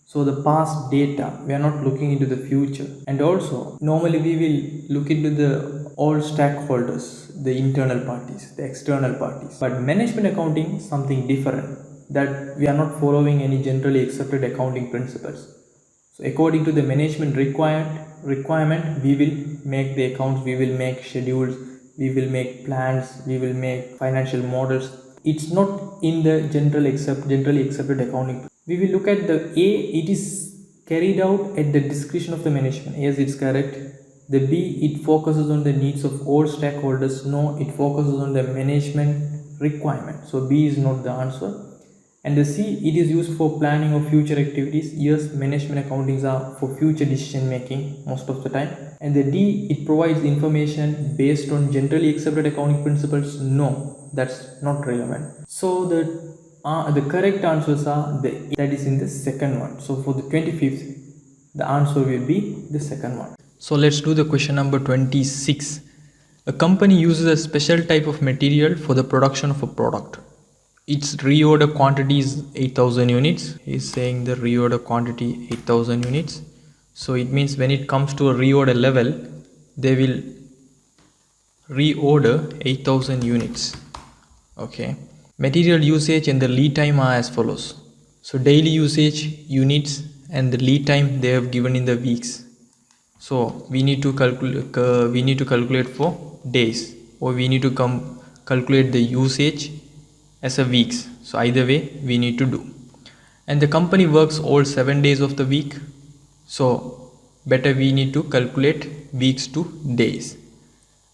So the past data, we are not looking into the future. And also normally we will look into the all stakeholders, the internal parties, the external parties. But management accounting is something different, that we are not following any generally accepted accounting principles. So according to the management requirement, we will make the accounts, we will make schedules, we will make plans, we will make financial models. It's not in the generally accepted accounting. We will look at the A, it is carried out at the discretion of the management. Yes, it's correct. The B, it focuses on the needs of all stakeholders. No, it focuses on the management requirement. So B is not the answer. And the C, it is used for planning of future activities. Yes, management accountings are for future decision making most of the time. And the D, it provides information based on generally accepted accounting principles. No, that's not relevant. So the correct answers are that is in the second one. So for the 25th, the answer will be the second one. So let's do the question number 26. A company uses a special type of material for the production of a product. Its reorder quantity is 8,000 units. He's saying the reorder quantity 8,000 units. So it means when it comes to a reorder level, they will reorder 8,000 units. Okay. Material usage and the lead time are as follows. So daily usage units and the lead time they have given in the weeks. So we need to calculate for days, or we need to calculate the usage as a weeks. So either way we need to do. And the company works all 7 days of the week. So better we need to calculate weeks to days.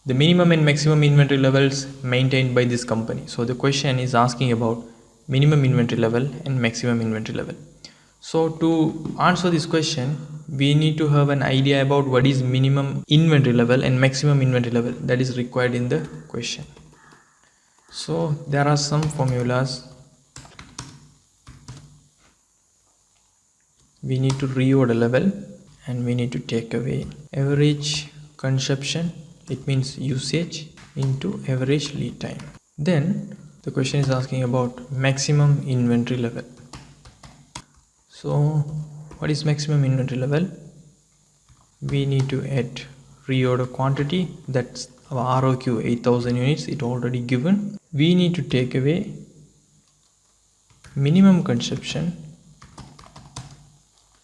the minimum and maximum inventory levels maintained by this company. So the question is asking about minimum inventory level and maximum inventory level. So to answer this question, we need to have an idea about what is minimum inventory level and maximum inventory level that is required in the question. So there are some formulas. We need to reorder level and we need to take away average consumption, it means usage, into average lead time. Then the question is asking about maximum inventory level. So what is maximum inventory level? We need to add reorder quantity, that's our ROQ 8000 units, it already given. We need to take away minimum consumption,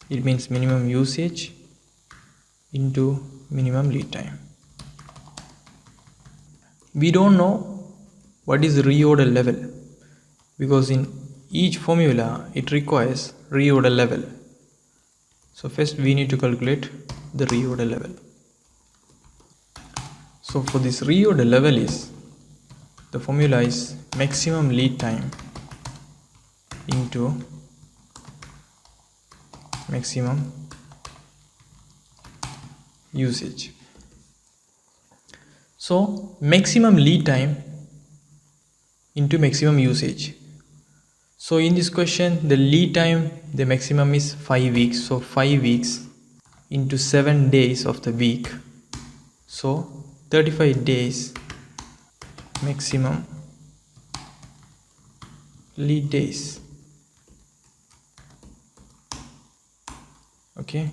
it means minimum usage, into minimum lead time. We don't know what is reorder level because in each formula it requires reorder level. So first we need to calculate the reorder level. So for this reorder level is, the formula is maximum lead time into maximum usage. So maximum lead time into maximum usage. So in this question the lead time, the maximum is 5 weeks. So 5 weeks into 7 days of the week. So 35 days maximum lead days. Okay.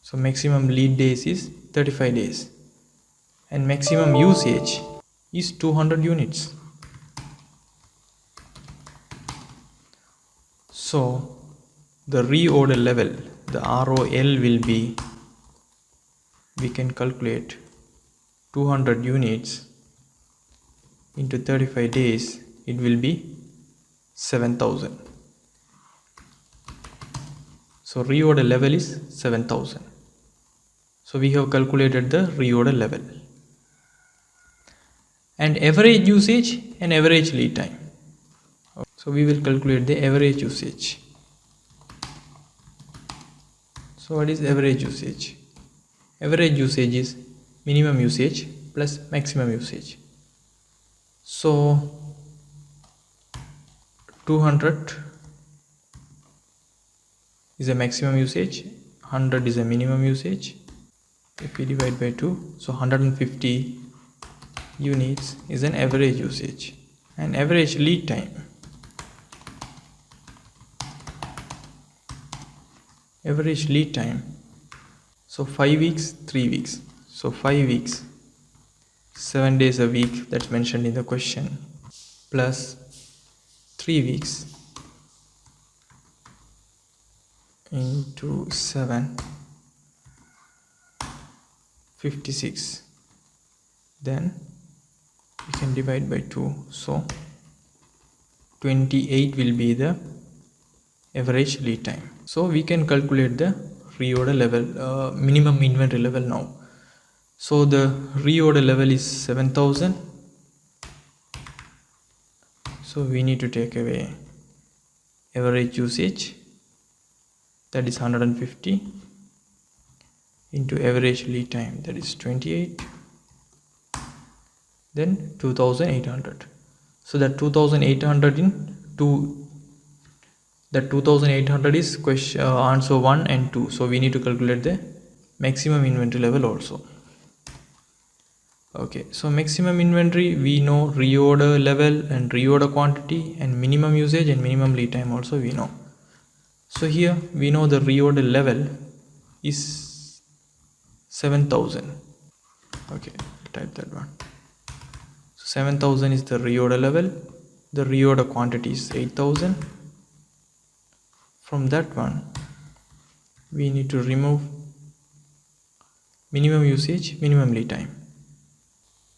So maximum lead days is 35 days. And maximum usage is 200 units. So the reorder level, the ROL will be, we can calculate 200 units into 35 days, it will be 7000. So reorder level is 7000. So we have calculated the reorder level. And average usage and average lead time. So we will calculate the average usage. So what is average usage? Average usage is minimum usage plus maximum usage. So 200 is a maximum usage, 100 is a minimum usage. If we divide by 2, so 150 units is an average usage. And average lead time, so 5 weeks, 3 weeks. So 5 weeks, 7 days a week, that's mentioned in the question, plus 3 weeks into 7, 56. Then we can divide by 2, so 28 will be the average lead time. So we can calculate the reorder level, minimum inventory level now. So the reorder level is 7000. So we need to take away average usage, that is 150, into average lead time, that is 28, then 2800. So that 2800 in 2, that 2800 is question answer 1 and 2. So we need to calculate the maximum inventory level also. Okay, so maximum inventory, we know reorder level and reorder quantity, and minimum usage and minimum lead time also we know. So here we know the reorder level is 7000. Okay, type that one. So 7000 is the reorder level, the reorder quantity is 8000. From that one we need to remove minimum usage, minimum lead time.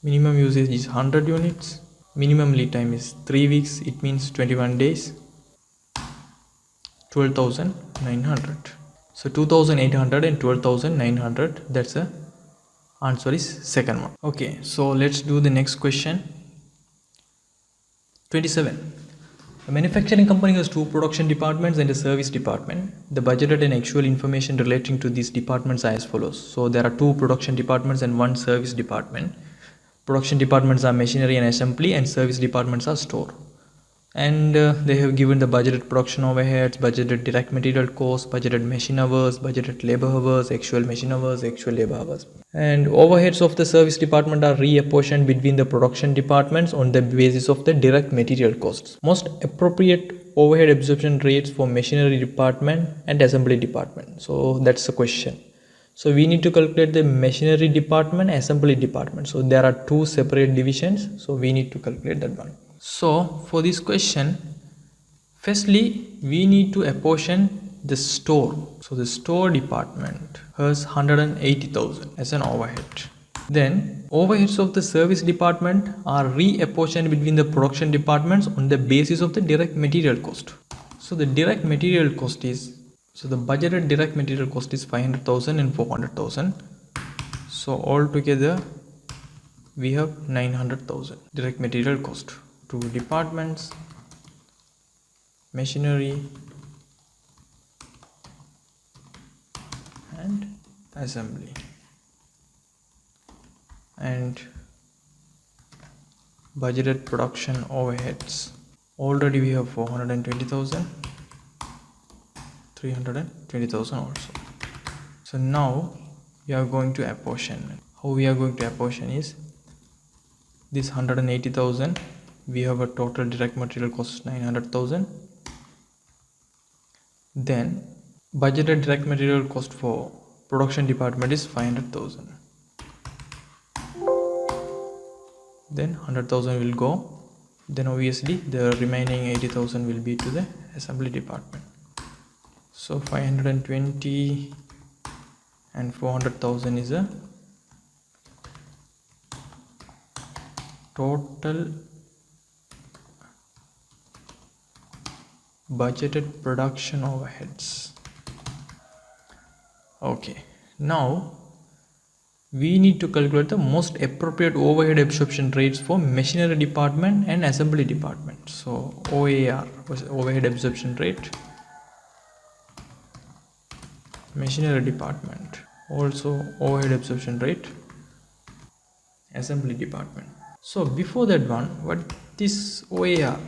Minimum usage is 100 units, minimum lead time is 3 weeks, it means 21 days, 12,900. So 2,800 and 12,900, that's a Answer is second one. Okay, so let's do the next question. 27. A manufacturing company has two production departments and a service department. The budgeted and actual information relating to these departments are as follows. So there are two production departments and one service department. Production departments are machinery and assembly, and service departments are store. And they have given the budgeted production overheads, budgeted direct material costs, budgeted machine hours, budgeted labor hours, actual machine hours, actual labor hours. And overheads of the service department are reapportioned between the production departments on the basis of the direct material costs. Most appropriate overhead absorption rates for machinery department and assembly department. So that's the question. So we need to calculate the machinery department, assembly department. So there are two separate divisions. So we need to calculate that one. So for this question, firstly we need to apportion the store. So the store department has 180,000 as an overhead. Then overheads of the service department are reapportioned between the production departments on the basis of the direct material cost. So the direct material cost is, so the budgeted direct material cost is 500,000 and 400,000. So altogether we have 900,000 direct material cost. Two departments, machinery and assembly, and budgeted production overheads. Already we have 420,000, 320,000 also. So now we are going to apportion. How we are going to apportion is this 180,000. We have a total direct material cost 900,000. Then budgeted direct material cost for production department is 500,000. Then 100,000 will go. Then obviously the remaining 80,000 will be to the assembly department. So 520 and 400,000 is a total budgeted production overheads. Okay, now we need to calculate the most appropriate overhead absorption rates for machinery department and assembly department. So OAR was overhead absorption rate, machinery department, also overhead absorption rate, assembly department. So before that one, what is OAR,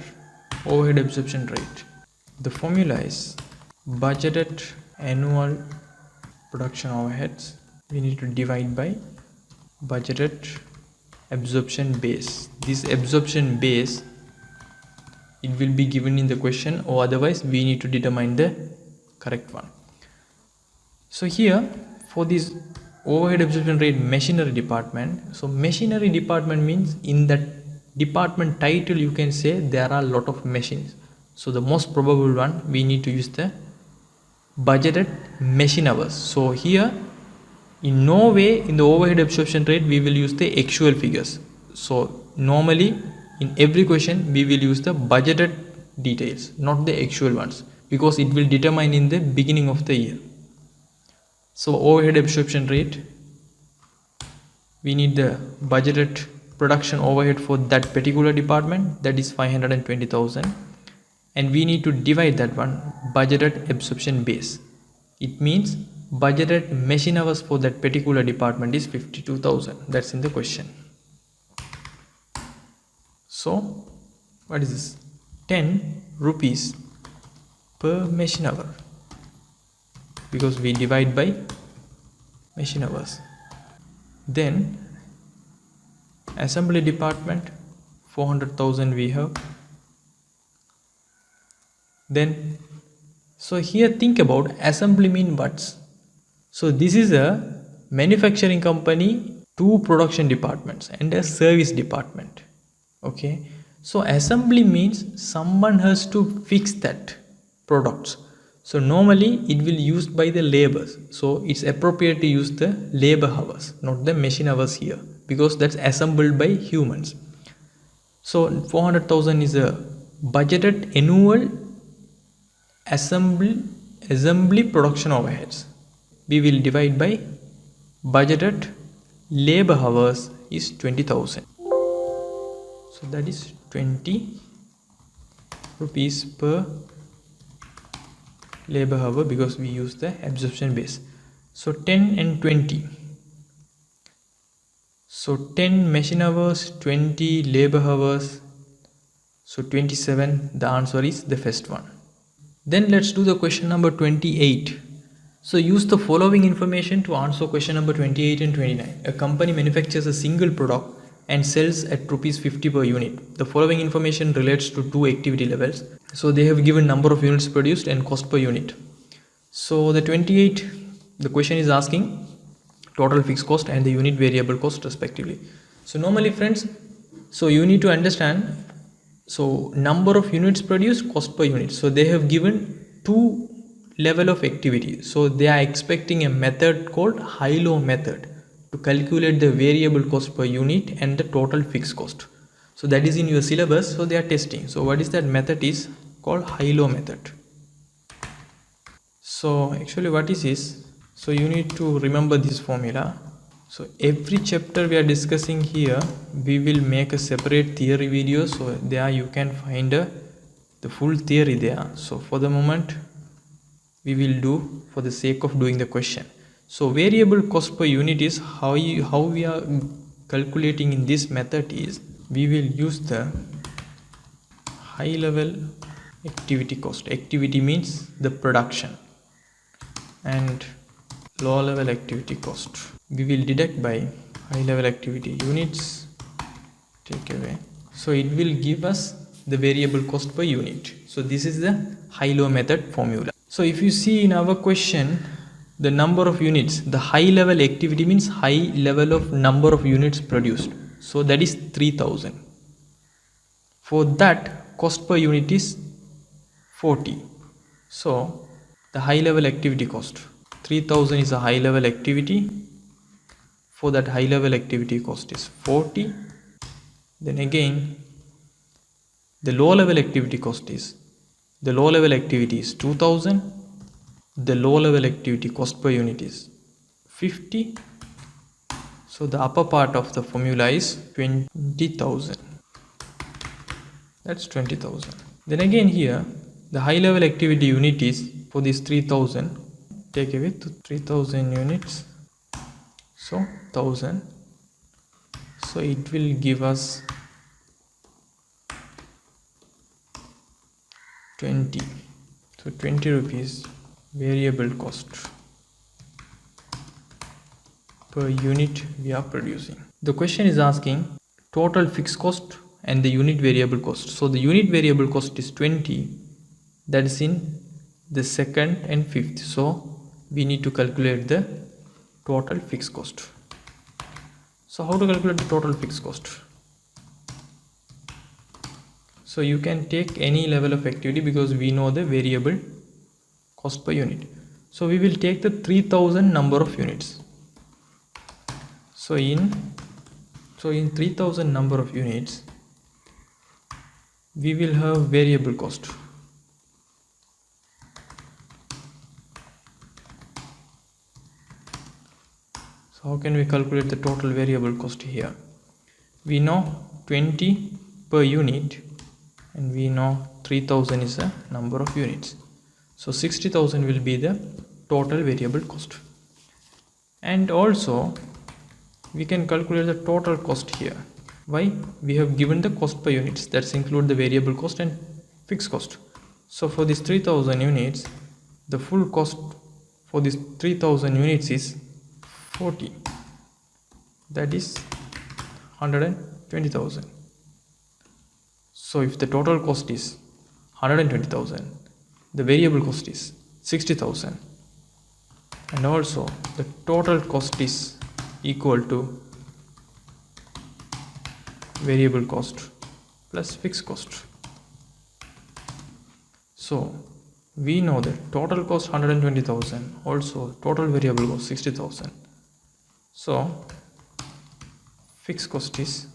overhead absorption rate? The formula is budgeted annual production overheads. We need to divide by budgeted absorption base. This absorption base, it will be given in the question, or otherwise we need to determine the correct one. So here for this overhead absorption rate machinery department, so machinery department means in that department title you can say there are a lot of machines. So the most probable one, we need to use the budgeted machine hours. So here in no way in the overhead absorption rate we will use the actual figures. So normally in every question we will use the budgeted details, not the actual ones, because it will determine in the beginning of the year. So overhead absorption rate, we need the budgeted production overhead for that particular department, that is 520,000, and we need to divide that one budgeted absorption base. It means budgeted machine hours for that particular department is 52,000. That's in the question. So what is this? 10 rupees per machine hour, because we divide by machine hours. Then assembly department 400,000 we have. Then so here think about assembly mean what? So this is a manufacturing company, two production departments and a service department. Okay, so assembly means someone has to fix that products. So normally it will used by the laborers, so it's appropriate to use the labor hours, not the machine hours here, because that's assembled by humans. So 400,000 is a budgeted annual assembly production overheads. We will divide by budgeted labor hours is 20,000. So that is 20 rupees per labor hour because we use the absorption base. So 10 and 20. So 10 machine hours, 20 labor hours. So 27. The answer is the first one. Then let's do the question number 28. So use the following information to answer question number 28 and 29. A company manufactures a single product and sells at rupees 50 per unit. The following information relates to two activity levels. So they have given number of units produced and cost per unit. So the 28, the question is asking total fixed cost and the unit variable cost respectively. So normally friends, so you need to understand, so number of units produced, cost per unit. So they have given two level of activity. So they are expecting a method called high-low method to calculate the variable cost per unit and the total fixed cost. So that is in your syllabus. So they are testing. So what is that method is called high-low method. So actually what is this? So you need to remember this formula. So every chapter we are discussing here, we will make a separate theory video. So there you can find the full theory there. So for the moment, we will do for the sake of doing the question. So variable cost per unit is how we are calculating in this method is we will use the high level activity cost. Activity means the production, and low level activity cost we will deduct by high level activity units, take away. So it will give us the variable cost per unit. So this is the high-low method formula. So if you see in our question, the number of units, the high level activity means high level of number of units produced. So that is 3000. For that, cost per unit is 40. So the high level activity cost, 3000 is a high level activity. For that high level activity cost is 40. Then again, the low level activity cost is, the low level activity is 2000. The low level activity cost per unit is 50. So the upper part of the formula is 20,000. That's 20,000. Then again here, the high level activity unit is for this 3000, take away to 3000 units. So 1000. So it will give us 20. So 20 rupees variable cost per unit we are producing. The question is asking total fixed cost and the unit variable cost. So the unit variable cost is 20. That is in the second and fifth. So we need to calculate the total fixed cost. So how to calculate the total fixed cost? So you can take any level of activity because we know the variable cost per unit. So we will take the 3000 number of units. So in 3000 number of units, we will have variable cost. So how can we calculate the total variable cost here? We know 20 per unit and we know 3000 is a number of units. So 60,000 will be the total variable cost. And also we can calculate the total cost here. Why? We have given the cost per units, that's include the variable cost and fixed cost. So for this 3000 units, the full cost for this 3000 units is 40. That is 120,000. So if the total cost is 120,000, the variable cost is 60,000, and also the total cost is equal to variable cost plus fixed cost. So we know that total cost 120,000, also total variable cost 60,000. So fixed cost is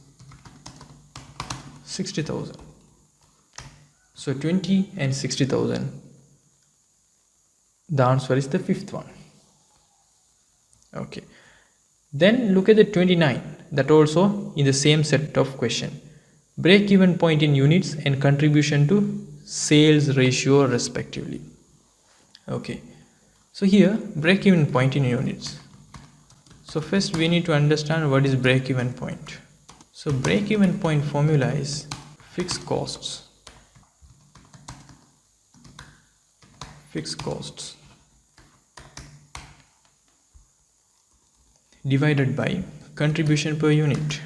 60,000. So 20 and 60,000. The answer is the fifth one. Okay. Then look at the 29, that also in the same set of question. Break even point in units and contribution to sales ratio respectively. Okay, so here break even point in units. So first we need to understand what is break even point. So break even point formula is fixed costs divided by contribution per unit.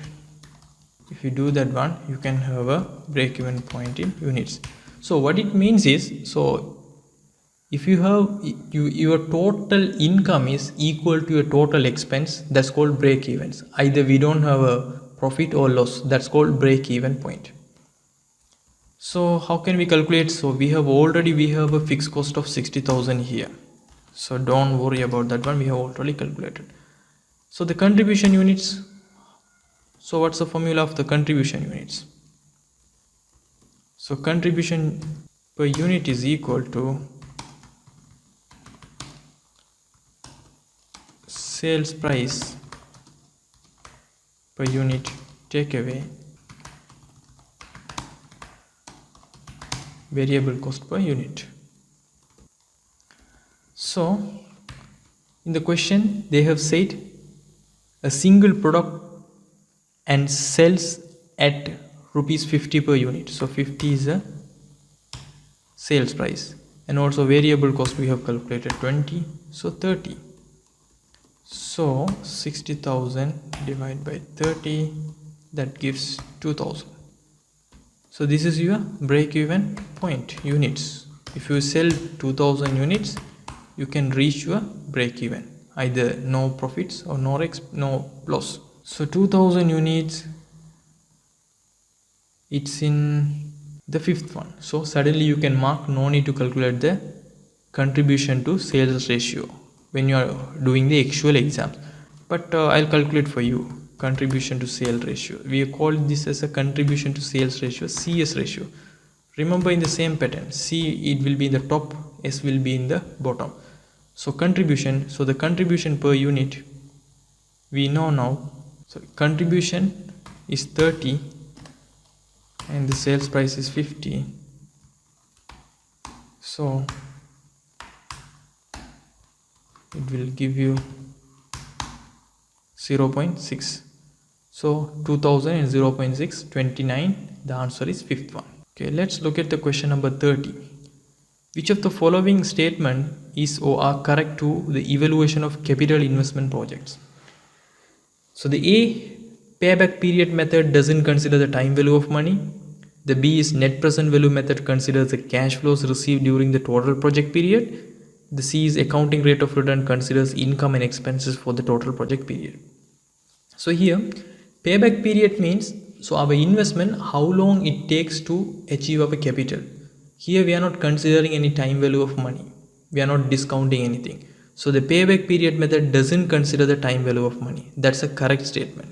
If you do that one, you can have a break even point in units. So what it means is, so if you have your total income is equal to your total expense, that's called break evens. Either we don't have a profit or loss, that's called break even point. So how can we calculate? So we have a fixed cost of 60,000 here. So don't worry about that one, we have already calculated. So the contribution units, so what's the formula of the contribution units? So contribution per unit is equal to sales price per unit take away variable cost per unit. So in the question they have said a single product and sells at rupees 50 per unit. So 50 is a sales price, and also variable cost we have calculated 20, so 30. So 60,000 divided by 30, that gives 2,000. So this is your break even point units. If you sell 2,000 units, you can reach your break even, either no profits or no loss. So 2,000 units, it's in the fifth one. So suddenly you can mark no need to calculate the contribution to sales ratio when you are doing the actual exams, but I'll calculate for you contribution to sales ratio. We call this as a contribution to sales ratio, CS ratio. Remember, in the same pattern, C it will be in the top, S will be in the bottom. So contribution, so the contribution per unit we know now. So contribution is 30 and the sales price is 50. So it will give you 0.6. So 2000 and 0.6, 29. The answer is fifth one. Okay, let's look at the question number 30. Which of the following statement is or are correct to the evaluation of capital investment projects? So the A, payback period method doesn't consider the time value of money. The B is net present value method considers the cash flows received during the total project period. The C is accounting rate of return considers income and expenses for the total project period. So here payback period means, so our investment, how long it takes to achieve our capital. Here we are not considering any time value of money, we are not discounting anything. So the payback period method doesn't consider the time value of money. That's a correct statement.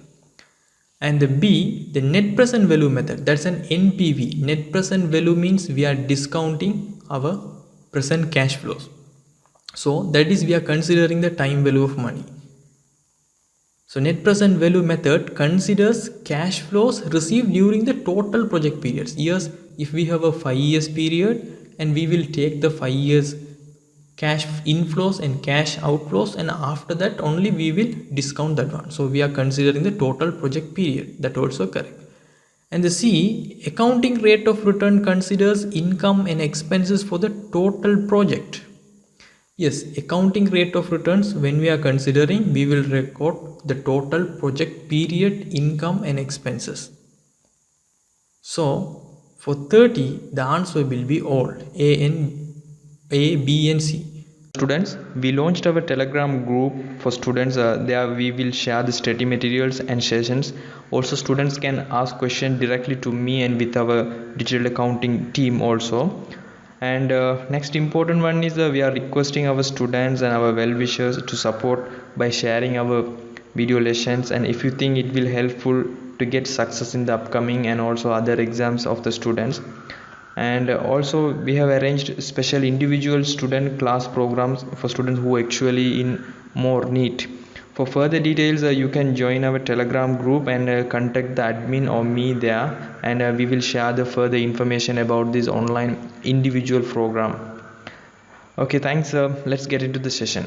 And the B, the net present value method, that's an NPV. Net present value means we are discounting our present cash flows. So that is, we are considering the time value of money. So net present value method considers cash flows received during the total project periods. Years, if we have a 5 years period and we will take the 5 years cash inflows and cash outflows, and after that only we will discount that one. So we are considering the total project period. That also correct. And the C, accounting rate of return considers income and expenses for the total project. Yes, accounting rate of returns, when we are considering, we will record the total project period income and expenses. So for 30, the answer will be all A, B and C. Students, we launched our Telegram group for students. There we will share the study materials and sessions. Also, students can ask questions directly to me and with our digital accounting team also. And next important one is we are requesting our students and our well-wishers to support by sharing our video lessons, and if you think it will helpful to get success in the upcoming and also other exams of the students. And also we have arranged special individual student class programs for students who actually in more need. For further details, you can join our Telegram group and contact the admin or me there, and we will share the further information about this online individual program. Okay, thanks. Let's get into the session.